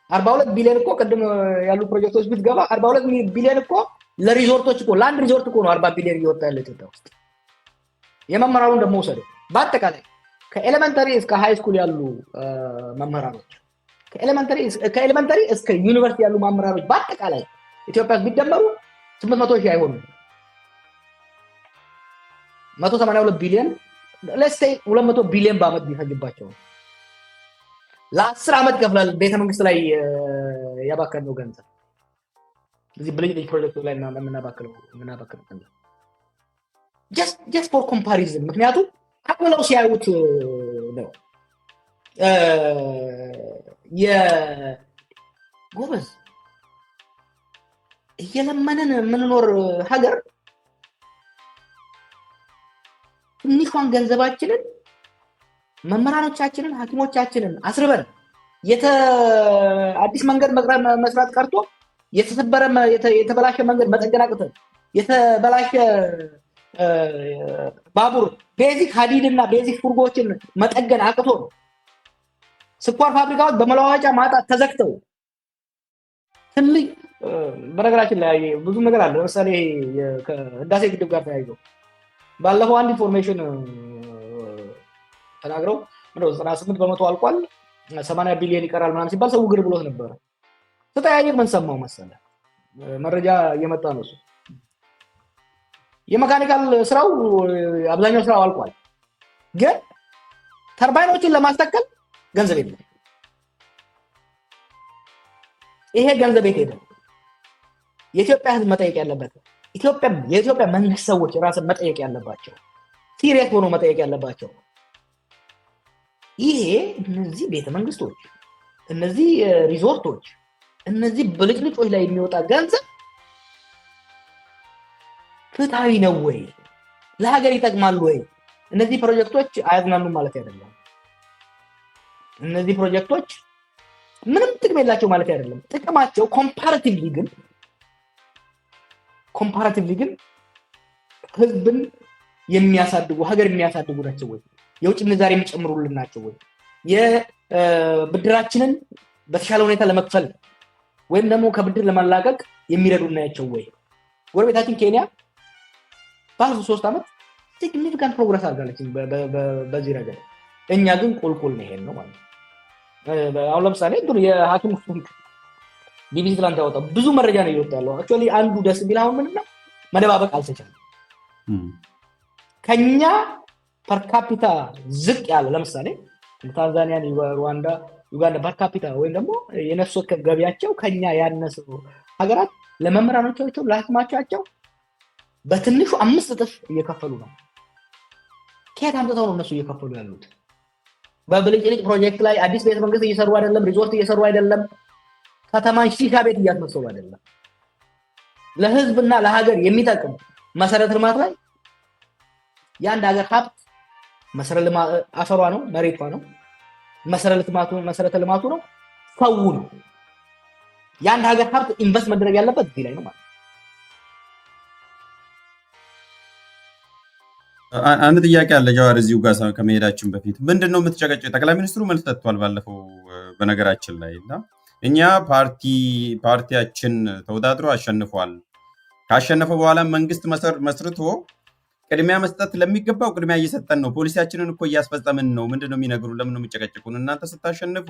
42 ቢሊዮን እኮ ቅድም ያሉ ፕሮጀክቶች ብትገባ 42 ቢሊዮን እኮ ለሪዞርቶች እኮ ለአንድ ሪዞርት እኮ ነው 40 ቢሊዮን እየወጣ ያለ ኢትዮጵያ ውስጥ። የመምህራኑን ደግሞ ወሰደው በአጠቃላይ ከኤሌመንተሪ እስከ ሃይ ስኩል ያሉ መምህራኖች ከኤሌመንተሪ እስከ ዩኒቨርሲቲ ያሉ መምህራኖች በአጠቃላይ ኢትዮጵያ ቢደመሩ 800 ሺህ አይሆኑም። 182 ቢሊዮን let's say 200 ቢሊዮን በአመት ቢፈጅባቸው ለ10 ዓመት ከፍላል ቤተ መንግስት ላይ ያባከነው ገንዘብ እዚህ ብልጅ ፕሮጀክት ላይ ምናባከነው ገንዘብ just for comparison ምክንያቱም አቅለው ሲያዩት ነው የጎበዝ እየለመነን የምንኖር ሀገር ትንሿን ገንዘባችንን መምህራኖቻችንን ሐኪሞቻችንን አስርበን አዲስ መንገድ መስራት ቀርቶ የተበላሸ መንገድ መጠገን አቅቶን የተበላሸ ባቡር ቤዚክ ሀዲድና ቤዚክ ፉርጎችን መጠገን አቅቶ ነው። ስኳር ፋብሪካዎች በመለዋወጫ ማጣት ተዘግተው ትልቅ በነገራችን ላይ ብዙ ነገር አለ። ለምሳሌ ከህዳሴ ግድብ ጋር ተያይዞ ባለፈው አንድ ኢንፎርሜሽን ተናግረው ነው 98% አልቋል 80 ቢሊዮን ይቀራል ምናምን ሲባል ሰው ግር ብሎት ነበር። ተጠያየቅ ምን ሰማው መሰለህ መረጃ እየመጣ ነው። የመካኒካል ስራው አብዛኛው ስራው አልቋል፣ ግን ተርባይኖችን ለማስተከል ገንዘብ የለም። ይሄ ገንዘብ የት ሄደ? የኢትዮጵያ ህዝብ መጠየቅ ያለበት የኢትዮጵያ መንግስት ሰዎች ራስን መጠየቅ ያለባቸው ሲሪየስ ሆኖ መጠየቅ ያለባቸው ይሄ እነዚህ ቤተ መንግስቶች፣ እነዚህ ሪዞርቶች፣ እነዚህ ብልጭልጮች ላይ የሚወጣ ገንዘብ ፍትሃዊ ነው ወይ? ለሀገር ይጠቅማሉ ወይ? እነዚህ ፕሮጀክቶች አያዝናኑም ማለት አይደለም። እነዚህ ፕሮጀክቶች ምንም ጥቅም የላቸው ማለት አይደለም። ጥቅማቸው ኮምፓራቲቭሊ ግን ህዝብን የሚያሳድጉ ሀገር የሚያሳድጉ ናቸው ወይ? የውጭ ምንዛሬ የሚጨምሩልን ናቸው ወይ? የብድራችንን በተሻለ ሁኔታ ለመክፈል ወይም ደግሞ ከብድር ለማላቀቅ የሚረዱ ናቸው ወይ? ጎረቤታችን ኬንያ ባለፉት 3 ዓመት ሲግኒፊካንት ፕሮግረስ አድርጋለች በዚህ ረገድ። እኛ ግን ቁልቁል ነው ይሄን ነው ማለት ነው። አሁን ለምሳሌ የሐኪም ቢቢሲ ትላንት ያወጣው ብዙ መረጃ ነው እየወጣ ያለው። አክቹዋሊ አንዱ ደስ የሚል አሁን ምንድነው መደባበቅ አልተቻለም። ከኛ ፐር ካፒታ ዝቅ ያለ ለምሳሌ ታንዛኒያ፣ ሩዋንዳ፣ ዩጋንዳ ፐር ካፒታ ወይም ደግሞ የነፍስ ወከፍ ገቢያቸው ከኛ ያነሱ ሀገራት ለመምህራኖቻቸው ለሐኪማቸው በትንሹ 5 እጥፍ እየከፈሉ ነው። ከየት አምጥተው ነው እነሱ እየከፈሉ ያሉት? በብልጭልጭ ፕሮጀክት ላይ አዲስ ቤተ መንግስት እየሰሩ አይደለም፣ ሪዞርት እየሰሩ አይደለም፣ ከተማን ሺሻ ቤት እያስመሰሉ አይደለም። ለህዝብና ለሀገር የሚጠቅም መሰረተ ልማት ላይ የአንድ ሀገር ሀብት መሰረተ ልማት አፈሯ ነው፣ መሬቷ ነው፣ መሰረተ ልማቱ ነው፣ ሰው ነው። የአንድ ሀገር ሀብት ኢንቨስት መደረግ ያለበት እዚህ ላይ ነው ማለት ነው። አንድ ጥያቄ አለ ጀዋር፣ እዚሁ ጋር ከመሄዳችን በፊት ምንድነው የምትጨቀጨው? ጠቅላይ ሚኒስትሩ መልስ ሰጥቷል ባለፈው በነገራችን ላይ እና እኛ ፓርቲያችን ተወዳድሮ አሸንፏል። ካሸነፈ በኋላ መንግስት መስርቶ ቅድሚያ መስጠት ለሚገባው ቅድሚያ እየሰጠን ነው፣ ፖሊሲያችንን እኮ እያስፈጸምን ነው። ምንድነው የሚነግሩ? ለምን ነው የሚጨቀጭቁን? እናንተ ስታሸንፉ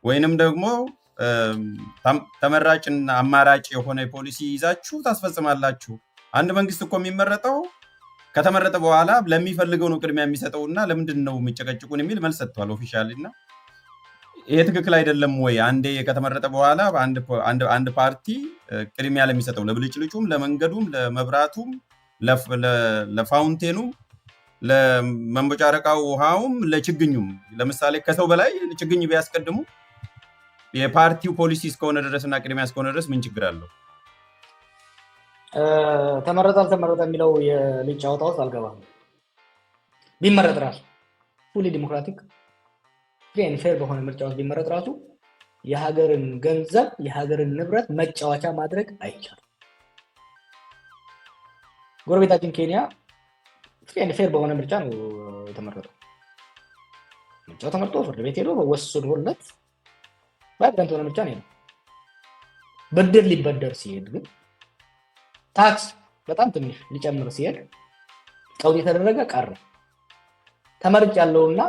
ወይንም ደግሞ ተመራጭና አማራጭ የሆነ ፖሊሲ ይዛችሁ ታስፈጽማላችሁ። አንድ መንግስት እኮ የሚመረጠው ከተመረጠ በኋላ ለሚፈልገው ነው ቅድሚያ የሚሰጠውና ለምንድን ነው የሚጨቀጭቁን የሚል መልስ ሰጥቷል ኦፊሻሊ። እና ይሄ ትክክል አይደለም ወይ? አንዴ ከተመረጠ በኋላ አንድ ፓርቲ ቅድሚያ ለሚሰጠው ለብልጭልጩም፣ ለመንገዱም፣ ለመብራቱም፣ ለፋውንቴኑም፣ ለመንቦጫረቃው ውሃውም፣ ለችግኙም ለምሳሌ ከሰው በላይ ችግኝ ቢያስቀድሙ የፓርቲው ፖሊሲ እስከሆነ ድረስና ቅድሚያ እስከሆነ ድረስ ምን ችግር አለው? ተመረጠ አልተመረጠ የሚለው የልጅ ጨዋታ ውስጥ አልገባም። ቢመረጥ ራሱ ፉሊ ዲሞክራቲክ ፍሪ ፌር በሆነ ምርጫ ውስጥ ቢመረጥ ራሱ የሀገርን ገንዘብ የሀገርን ንብረት መጫወቻ ማድረግ አይቻልም። ጎረቤታችን ኬንያ ፍሪ ፌር በሆነ ምርጫ ነው የተመረጠው። ምርጫው ተመርጦ ፍርድ ቤት ሄዶ ወስኖለት ባይብረንት ሆነ ምርጫ ነው። ብድር ሊበደር ሲሄድ ግን ታክስ በጣም ትንሽ ሊጨምር ሲሄድ ቀውጥ የተደረገ ቀረ። ተመርጭ ያለውና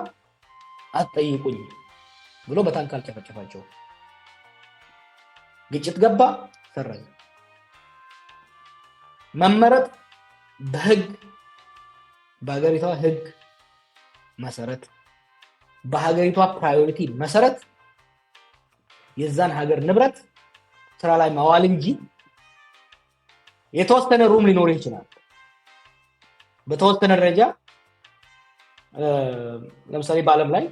አትጠይቁኝ ብሎ በታንክ አልጨፈጨፋቸው። ግጭት ገባ፣ ሰረዘ። መመረጥ በህግ በሀገሪቷ ህግ መሰረት በሀገሪቷ ፕራዮሪቲ መሰረት የዛን ሀገር ንብረት ስራ ላይ ማዋል እንጂ የተወሰነ ሩም ሊኖር ይችላል። በተወሰነ ደረጃ ለምሳሌ በዓለም ላይ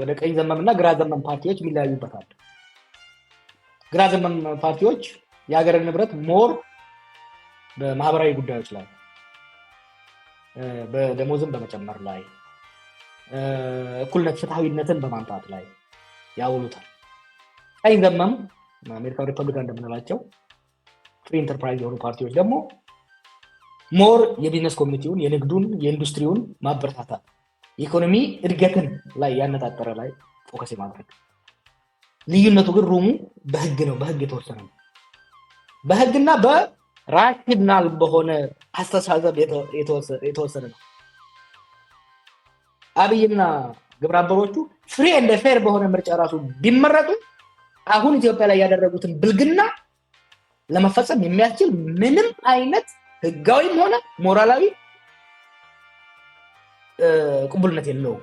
ወደ ቀኝ ዘመምና ግራ ዘመም ፓርቲዎች የሚለያዩበታል። ግራ ዘመም ፓርቲዎች የሀገርን ንብረት ሞር በማህበራዊ ጉዳዮች ላይ በደሞዝን በመጨመር ላይ እኩልነት፣ ፍትሃዊነትን በማምጣት ላይ ያውሉታል። ቀኝ ዘመም አሜሪካን ሪፐብሊካን እንደምንላቸው ፍሪ ኢንተርፕራይዝ የሆኑ ፓርቲዎች ደግሞ ሞር የቢዝነስ ኮሚኒቲውን፣ የንግዱን፣ የኢንዱስትሪውን ማበረታታት፣ የኢኮኖሚ እድገትን ላይ ያነጣጠረ ላይ ፎከስ የማድረግ ልዩነቱ ግን ሩሙ በህግ ነው። በህግ የተወሰነ ነው። በህግና በራሽናል በሆነ አስተሳሰብ የተወሰነ ነው። አብይና ግብረ አበሮቹ ፍሪ ኤንድ ፌር በሆነ ምርጫ ራሱ ቢመረጡ አሁን ኢትዮጵያ ላይ ያደረጉትን ብልግና ለመፈጸም የሚያስችል ምንም አይነት ህጋዊም ሆነ ሞራላዊ ቅቡልነት የለውም።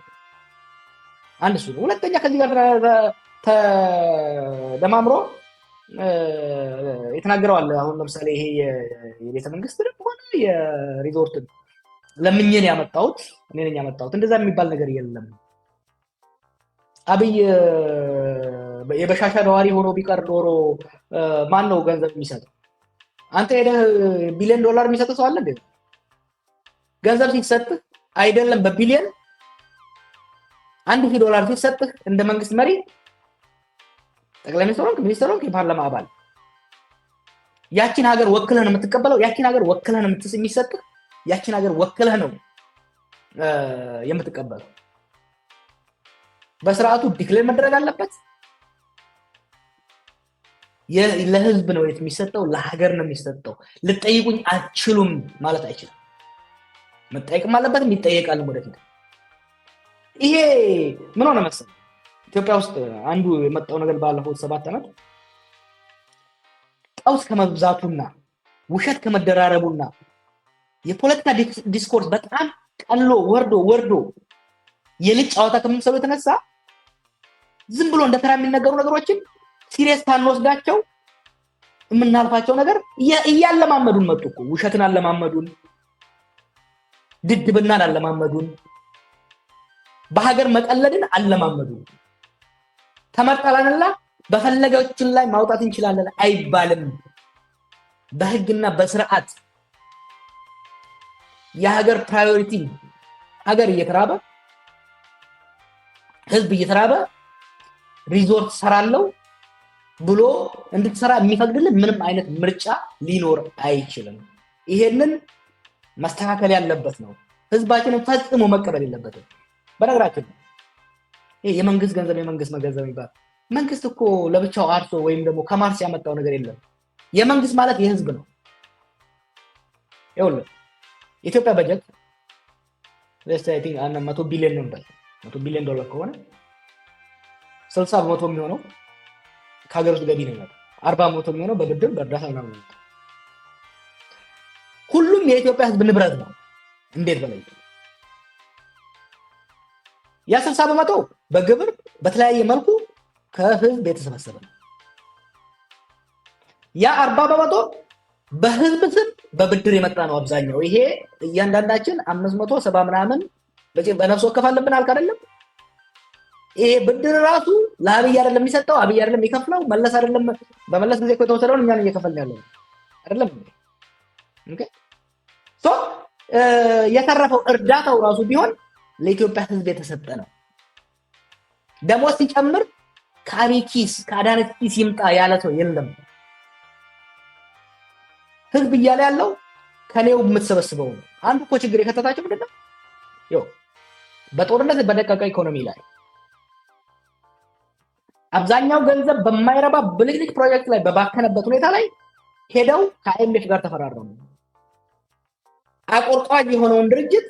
አንድ እሱ ነው። ሁለተኛ ከዚህ ጋር ተደማምሮ የተናገረው አለ። አሁን ለምሳሌ ይሄ የቤተ መንግስት ሆነ የሪዞርት ለምኝን ያመጣሁት እኔ ነኝ ያመጣሁት እንደዛ የሚባል ነገር የለም። አብይ የበሻሻ ነዋሪ ሆኖ ቢቀር ኖሮ ማን ነው ገንዘብ የሚሰጠው? አንተ ሄደህ ቢሊዮን ዶላር የሚሰጥ ሰው አለ እንዴ? ገንዘብ ሲሰጥህ አይደለም በቢሊዮን $1,000 ሲሰጥህ እንደ መንግስት መሪ ጠቅላይ ሚኒስትሩ የፓርላማ አባል ያቺን ሀገር ወክለህ ነው የምትቀበለው። ያቺን ሀገር ወክለህ ነው የሚሰጥህ። ያቺን ሀገር ወክለህ ነው የምትቀበለው። በስርዓቱ ዲክሌር መደረግ አለበት። ለህዝብ ነው የሚሰጠው፣ ለሀገር ነው የሚሰጠው። ልጠይቁኝ አትችሉም ማለት አይችልም። መጠየቅም አለበትም ይጠየቃል ወደፊት። ይሄ ምን ሆነ መሰለህ ኢትዮጵያ ውስጥ አንዱ የመጣው ነገር ባለፈው 7 ዓመት ቀውስ ከመብዛቱና ውሸት ከመደራረቡና የፖለቲካ ዲስኮርስ በጣም ቀሎ ወርዶ የልጅ ጨዋታ ከምንሰሩ የተነሳ ዝም ብሎ እንደተራ የሚነገሩ ነገሮችን ሲሪየስ ታንወስዳቸው የምናልፋቸው ነገር እያለማመዱን መጡ እኮ። ውሸትን አለማመዱን፣ ድድብናን አለማመዱን፣ በሀገር መቀለድን አለማመዱን። ተመርጠናልና በፈለገችን ላይ ማውጣት እንችላለን አይባልም። በህግና በስርዓት የሀገር ፕራዮሪቲ ሀገር እየተራበ ህዝብ እየተራበ ሪዞርት ሰራለው ብሎ እንድትሰራ የሚፈቅድልን ምንም አይነት ምርጫ ሊኖር አይችልም። ይሄንን መስተካከል ያለበት ነው። ህዝባችንን ፈጽሞ መቀበል የለበትም። በነገራችን ይሄ የመንግስት ገንዘብ የመንግስት መገንዘብ ይባል መንግስት እኮ ለብቻው አርሶ ወይም ደግሞ ከማርስ ያመጣው ነገር የለም። የመንግስት ማለት የህዝብ ነው። ይኸውልህ የኢትዮጵያ በጀት ለስታይቲንግ 100 ቢሊዮን ነው እንበል። $100 ቢሊዮን ከሆነ 60% የሚሆነው ከሀገር ውስጥ ገቢ ነው የሚመጣው። 40% የሚሆነው በብድር በእርዳታ ነው የሚመጣው። ሁሉም የኢትዮጵያ ህዝብ ንብረት ነው። እንዴት በላይ ያ 60% በግብር በተለያየ መልኩ ከህዝብ የተሰበሰበ ነው። ያ 40% በህዝብ ስም በብድር የመጣ ነው አብዛኛው። ይሄ እያንዳንዳችን 570 ምናምን በነፍስ ወከፍ አለብን አልክ አይደለም? ይሄ ብድር ራሱ ለአብይ አይደለም የሚሰጠው፣ አብይ አይደለም የሚከፍለው፣ መለስ አይደለም። በመለስ ጊዜ እኮ የተወሰደውን እኛን እየከፈልን ያለው አይደለም? ኦኬ ሶ የተረፈው እርዳታው ራሱ ቢሆን ለኢትዮጵያ ህዝብ የተሰጠ ነው። ደሞዝ ሲጨምር ከአብይ ኪስ ከአዳነች ኪስ ይምጣ ያለ ሰው የለም። ህዝብ እያለ ያለው ከኔው የምትሰበስበው ነው። አንዱ እኮ ችግር የከተታቸው ምንድነው? ይኸው በጦርነት በደቀቀ ኢኮኖሚ ላይ አብዛኛው ገንዘብ በማይረባ ብልጭልጭ ፕሮጀክት ላይ በባከነበት ሁኔታ ላይ ሄደው ከአይኤምኤፍ ጋር ተፈራረሙ። አቆርቋጅ የሆነውን ድርጅት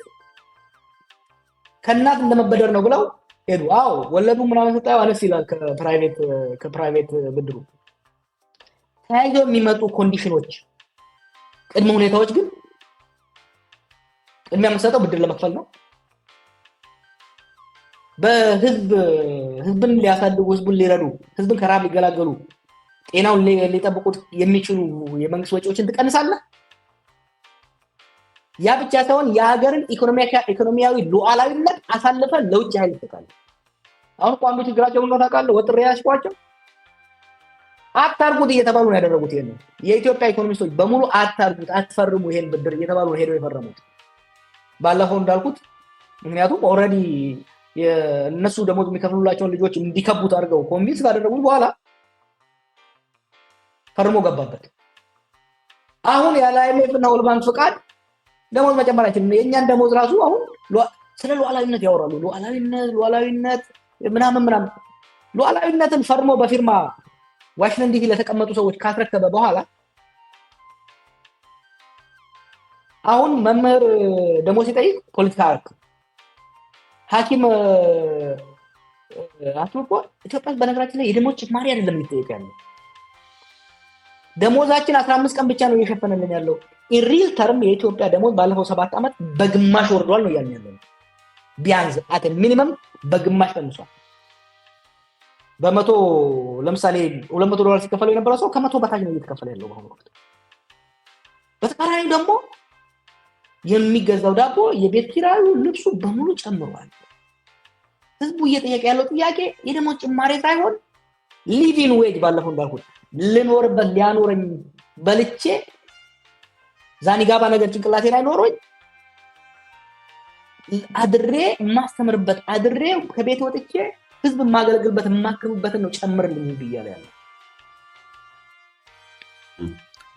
ከእናት እንደመበደር ነው ብለው ሄዱ። አዎ ወለዱ ምናምን ስታየው አነስ ይላል ከፕራይቬት ብድሩ። ተያይዘው የሚመጡ ኮንዲሽኖች ቅድመ ሁኔታዎች ግን ቅድሚያ የምትሰጠው ብድር ለመክፈል ነው። ህዝብን ሊያሳድጉ፣ ህዝብን ሊረዱ፣ ህዝብን ከራብ ሊገላገሉ፣ ጤናውን ሊጠብቁት የሚችሉ የመንግስት ወጪዎችን ትቀንሳለህ። ያ ብቻ ሳይሆን የሀገርን ኢኮኖሚያዊ ሉዓላዊነት አሳልፈን ለውጭ ኃይል ይሰጣል። አሁን እኮ አንዱ ችግራቸው ነው ታውቃለህ። ወጥሬ ያስቋቸው አታርጉት እየተባሉ ነው ያደረጉት። ይሄን የኢትዮጵያ ኢኮኖሚስቶች በሙሉ አታርጉት፣ አትፈርሙ ይሄን ብድር እየተባሉ ነው ሄደው የፈረሙት። ባለፈው እንዳልኩት ምክንያቱም ኦልሬዲ የነሱ ደሞዝ የሚከፍሉላቸውን ልጆች እንዲከቡት አድርገው ኮንቪንስ ካደረጉት በኋላ ፈርሞ ገባበት። አሁን ያለ አይኤምኤፍ እና ወርልድ ባንክ ፍቃድ ደሞዝ መጨመር አይችልም። የእኛን ደሞዝ ራሱ አሁን ስለ ሉዓላዊነት ያወራሉ። ሉዓላዊነት ምናምን ሉዓላዊነትን ፈርሞ በፊርማ ዋሽንግተን ዲሲ ለተቀመጡ ሰዎች ካስረከበ በኋላ አሁን መምህር ደሞዝ ሲጠይቅ ፖለቲካ አርክ ሐኪም እኮ ኢትዮጵያ በነገራችን ላይ የደሞዝ ጭማሪ አይደለም የሚጠየቅ ያለው ደሞዛችን 15 ቀን ብቻ ነው እየሸፈነልን ያለው። ኢሪል ተርም የኢትዮጵያ ደሞዝ ባለፈው 7 ዓመት በግማሽ ወርዷል ነው ያልን ያለው። ቢያንስ አት ሚኒመም በግማሽ ቀንሷል። በመቶ ለምሳሌ $200 ሲከፈለው የነበረው ሰው ከመቶ በታች ነው እየተከፈለ ያለው በአሁኑ ወቅት። በተቃራኒ ደግሞ የሚገዛው ዳቦ፣ የቤት ኪራዩ፣ ልብሱ በሙሉ ጨምሯል። ህዝቡ እየጠየቀ ያለው ጥያቄ የደሞዝ ጭማሪ ሳይሆን ሊቪንግ ዌጅ ባለፈው እንዳልኩት ልኖርበት ሊያኖረኝ በልቼ ዛኒጋባ ነገር ጭንቅላቴ ላይ ኖሮኝ አድሬ ማስተምርበት አድሬ ከቤት ወጥቼ ህዝብ ማገልግልበት ማከምበትን ነው ጨምርልኝ ብያለ ያለው።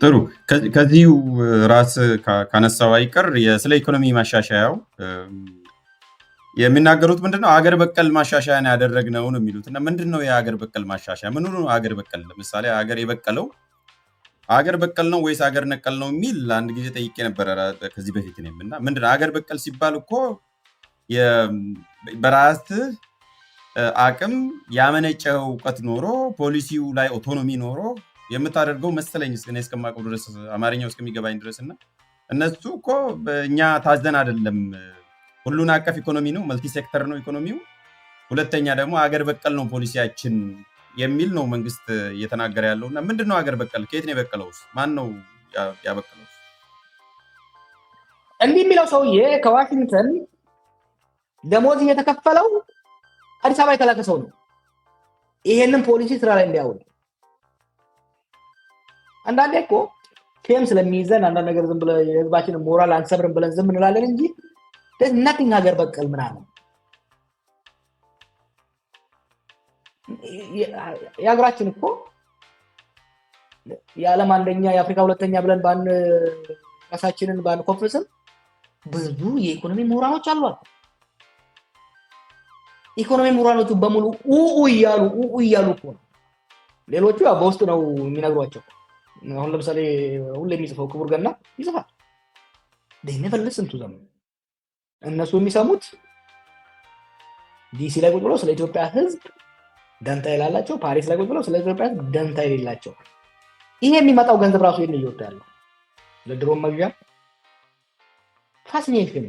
ጥሩ ከዚሁ ራስ ካነሳው አይቀር ስለ ኢኮኖሚ ማሻሻያው የሚናገሩት ምንድነው? አገር በቀል ማሻሻያን ያደረግነው ነው የሚሉት እና ምንድነው የአገር በቀል ማሻሻያ? ምን ነው አገር በቀል? ለምሳሌ አገር የበቀለው አገር በቀል ነው ወይስ አገር ነቀል ነው የሚል አንድ ጊዜ ጠይቄ ነበር ከዚህ በፊት ነው። እና ምንድነው አገር በቀል ሲባል እኮ በራስ አቅም ያመነጨው እውቀት ኖሮ ፖሊሲው ላይ ኦቶኖሚ ኖሮ የምታደርገው መሰለኝ እስከማውቀው ድረስ አማርኛው እስከሚገባኝ ድረስ እና እነሱ እኮ እኛ ታዘን አይደለም። ሁሉን አቀፍ ኢኮኖሚ ነው፣ መልቲ ሴክተር ነው ኢኮኖሚው። ሁለተኛ ደግሞ አገር በቀል ነው ፖሊሲያችን የሚል ነው መንግስት እየተናገረ ያለው። እና ምንድነው አገር በቀል? ከየት ነው የበቀለውስ? ማን ነው ያበቀለው? እንዲህ የሚለው ሰውዬ ከዋሽንግተን ደሞዝ እየተከፈለው አዲስ አበባ የተላከ ሰው ነው። ይሄንን ፖሊሲ ስራ ላይ እንዲያውል አንዳንዴ እኮ ኬም ስለሚይዘን አንዳንድ ነገር ዝም ብለን የህዝባችንን ሞራል አንሰብርም ብለን ዝም እንላለን እንጂ there's nothing ሀገር በቀል ምናምን የሀገራችን እኮ የዓለም አንደኛ የአፍሪካ ሁለተኛ ብለን ራሳችንን ባንኮፍስም ብዙ የኢኮኖሚ ምሁራኖች አሏት። ኢኮኖሚ ምሁራኖቹ በሙሉ እያሉ እኮ ነው። ሌሎቹ ያው በውስጥ ነው የሚነግሯቸው። አሁን ለምሳሌ ሁሌ የሚጽፈው ክቡር ገና ይጽፋል። they never listen to them። እነሱ የሚሰሙት ዲሲ ላይ ቁጭ ብለው ስለ ኢትዮጵያ ህዝብ ደንታ የሌላቸው፣ ፓሪስ ላይ ቁጭ ብለው ስለ ኢትዮጵያ ህዝብ ደንታ የሌላቸው። ይሄ የሚመጣው ገንዘብ ራሱ የት ነው እየወጣ ያለው? ለድሮም መግዣ ፋሲኔሽን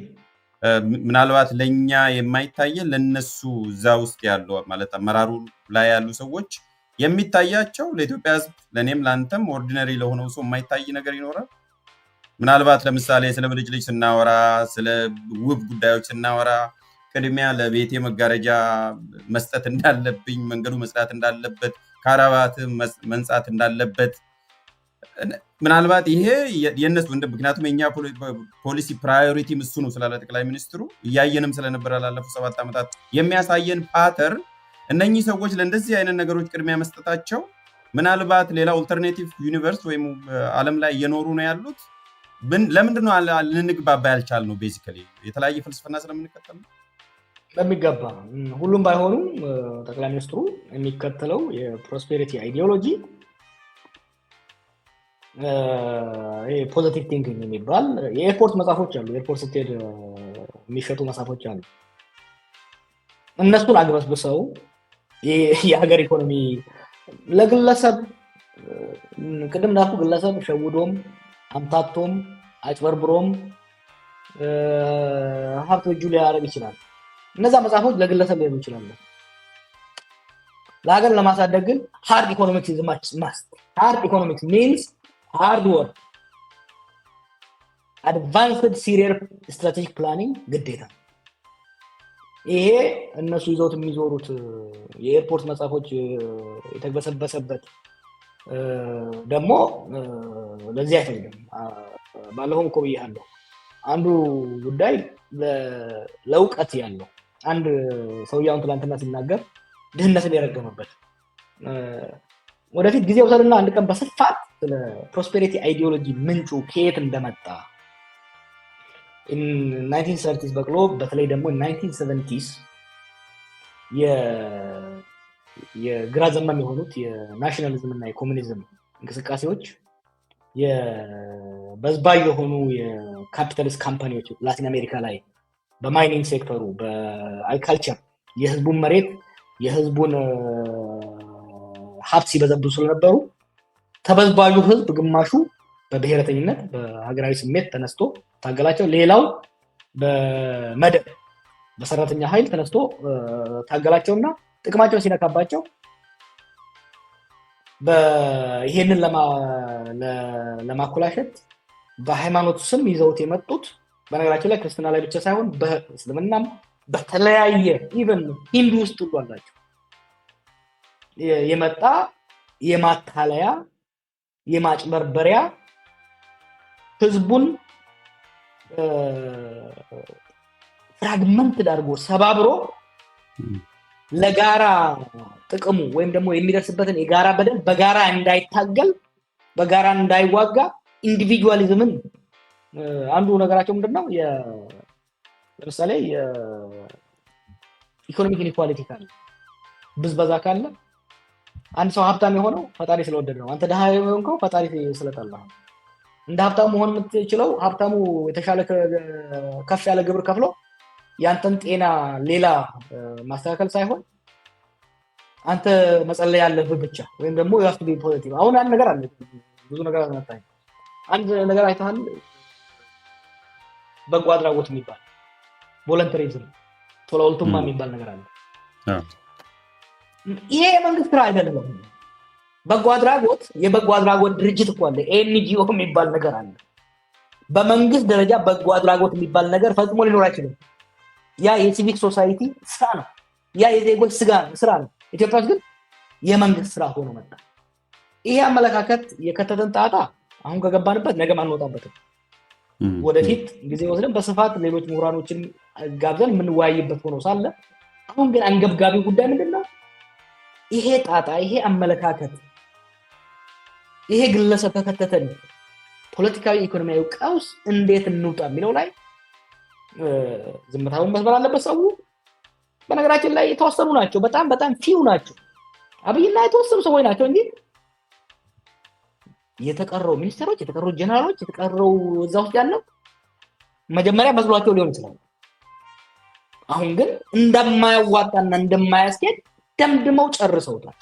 ምናልባት ለኛ የማይታየን ለነሱ እዛ ውስጥ ያሉ ማለት አመራሩ ላይ ያሉ ሰዎች የሚታያቸው ለኢትዮጵያ ህዝብ ለኔም ላንተም ኦርዲነሪ ለሆነው ሰው የማይታይ ነገር ይኖራል። ምናልባት ለምሳሌ ስለ ብልጭልጭ ስናወራ፣ ስለ ውብ ጉዳዮች ስናወራ ቅድሚያ ለቤቴ መጋረጃ መስጠት እንዳለብኝ፣ መንገዱ መስራት እንዳለበት፣ ካራባት መንጻት እንዳለበት ምናልባት ይሄ የነሱ ምክንያቱም የኛ ፖሊሲ ፕራዮሪቲ እሱ ነው ስላለ ጠቅላይ ሚኒስትሩ እያየንም ስለነበረ ላለፉት 7 ዓመታት የሚያሳየን ፓተርን እነኚህ ሰዎች ለእንደዚህ አይነት ነገሮች ቅድሚያ መስጠታቸው ምናልባት ሌላ ኦልተርኔቲቭ ዩኒቨርስ ወይም ዓለም ላይ እየኖሩ ነው ያሉት። ለምንድን ነው ልንግባባ ያልቻልነው? ቤዚካሊ የተለያየ ፍልስፍና ስለምንከተል ነው። በሚገባ ሁሉም ባይሆኑም ጠቅላይ ሚኒስትሩ የሚከተለው የፕሮስፔሪቲ አይዲዮሎጂ ፖዚቲቭ ቲንኪንግ የሚባል የኤርፖርት መጽሐፎች አሉ። ኤርፖርት ስትሄድ የሚሸጡ መጽሐፎች አሉ። እነሱን አግበስብሰው የሀገር ኢኮኖሚ ለግለሰብ ቅድም እንዳልኩ ግለሰብ ሸውዶም አምታቶም አጭበርብሮም ሀብት እጁ ሊያደርግ ይችላል። እነዛ መጽሐፎች ለግለሰብ ሊሆኑ ይችላሉ። ለሀገር ለማሳደግ ግን ሃርድ ኢኮኖሚክስ is must. ሃርድ ኢኮኖሚክስ means hard work, advanced serious strategic planning ግዴታ። ይሄ እነሱ ይዘውት የሚዞሩት የኤርፖርት መጽሐፎች የተግበሰበሰበት ደግሞ ለዚህ አይፈልግም። ባለፈው እኮ ብያለሁ። አንዱ ጉዳይ ለእውቀት ያለው አንድ ሰውየውን ትላንትና ሲናገር ድህነትን የረገመበት ወደፊት ጊዜ ወሰድና አንድ ቀን በስፋት ስለ ፕሮስፔሪቲ አይዲዮሎጂ ምንጩ ከየት እንደመጣ in 1930s በቅሎ በተለይ ደግሞ 1970s የግራ ዘመም የሆኑት የናሽናሊዝም እና የኮሙኒዝም እንቅስቃሴዎች የበዝባይ የሆኑ የካፒታሊስት ካምፓኒዎች ላቲን አሜሪካ ላይ በማይኒንግ ሴክተሩ በአግሪካልቸር የህዝቡን መሬት የህዝቡን ሀብት ሲበዘብዙ ስለነበሩ ተበዝባዡ ህዝብ ግማሹ በብሔረተኝነት በሀገራዊ ስሜት ተነስቶ ታገላቸው፣ ሌላው በመደብ በሰራተኛ ኃይል ተነስቶ ታገላቸውና ጥቅማቸውን ሲነካባቸው ይሄንን ለማኮላሸት በሃይማኖት ስም ይዘውት የመጡት በነገራችን ላይ ክርስትና ላይ ብቻ ሳይሆን በእስልምናም በተለያየ ኢቨን ሂንዱ ውስጥ ሁሉ አላቸው የመጣ የማታለያ የማጭበርበሪያ ህዝቡን ፍራግመንት አድርጎ ሰባብሮ ለጋራ ጥቅሙ ወይም ደግሞ የሚደርስበትን የጋራ በደል በጋራ እንዳይታገል በጋራ እንዳይዋጋ ኢንዲቪጁዋሊዝምን አንዱ ነገራቸው ምንድነው? ለምሳሌ የኢኮኖሚክ ኢንኢኳሊቲ ካለ ብዝበዛ ካለ አንድ ሰው ሀብታም የሆነው ፈጣሪ ስለወደደ ነው። አንተ ደሃ የሆንከው ፈጣሪ ስለጠላ ነው። እንደ ሀብታሙ መሆን የምትችለው ሀብታሙ የተሻለ ከፍ ያለ ግብር ከፍሎ ያንተን ጤና ሌላ ማስተካከል ሳይሆን አንተ መጸለይ ያለብህ ብቻ ወይም ደግሞ you have to be positive። አሁን አንድ ነገር አለ፣ ብዙ ነገር አመጣኝ። አንድ ነገር አይተሃል፣ በጎ አድራጎት የሚባል ቮለንተሪዝም ቶሎልቱማ የሚባል ነገር አለ። ይሄ የመንግስት ስራ አይደለም። በጎ አድራጎት የበጎ አድራጎት ድርጅት እኮ አለ፣ ኤንጂኦ የሚባል ነገር አለ። በመንግስት ደረጃ በጎ አድራጎት የሚባል ነገር ፈጽሞ ሊኖር አይችልም። ያ የሲቪክ ሶሳይቲ ስራ ነው። ያ የዜጎች ስራ ነው። ኢትዮጵያ ውስጥ ግን የመንግስት ስራ ሆኖ መጣ። ይሄ አመለካከት የከተተን ጣጣ አሁን ከገባንበት ነገ ማንወጣበትም። ወደፊት ጊዜ ወስደን በስፋት ሌሎች ምሁራኖችን ጋብዘን የምንወያይበት ሆኖ ሳለ አሁን ግን አንገብጋቢ ጉዳይ ምንድነው? ይሄ ጣጣ ይሄ አመለካከት ይሄ ግለሰብ ከከተተን ፖለቲካዊ ኢኮኖሚያዊ ቀውስ እንዴት እንውጣ የሚለው ላይ ዝምታውን መስበር አለበት ሰው። በነገራችን ላይ የተወሰኑ ናቸው፣ በጣም በጣም ፊው ናቸው። አብይና የተወሰኑ ሰዎች ናቸው እንጂ የተቀረው ሚኒስትሮች፣ የተቀረው ጀነራሎች፣ የተቀረው እዛ ውስጥ ያለው መጀመሪያ መስሏቸው ሊሆን ይችላል። አሁን ግን እንደማያዋጣና እንደማያስኬድ ደምድመው ጨርሰውታል።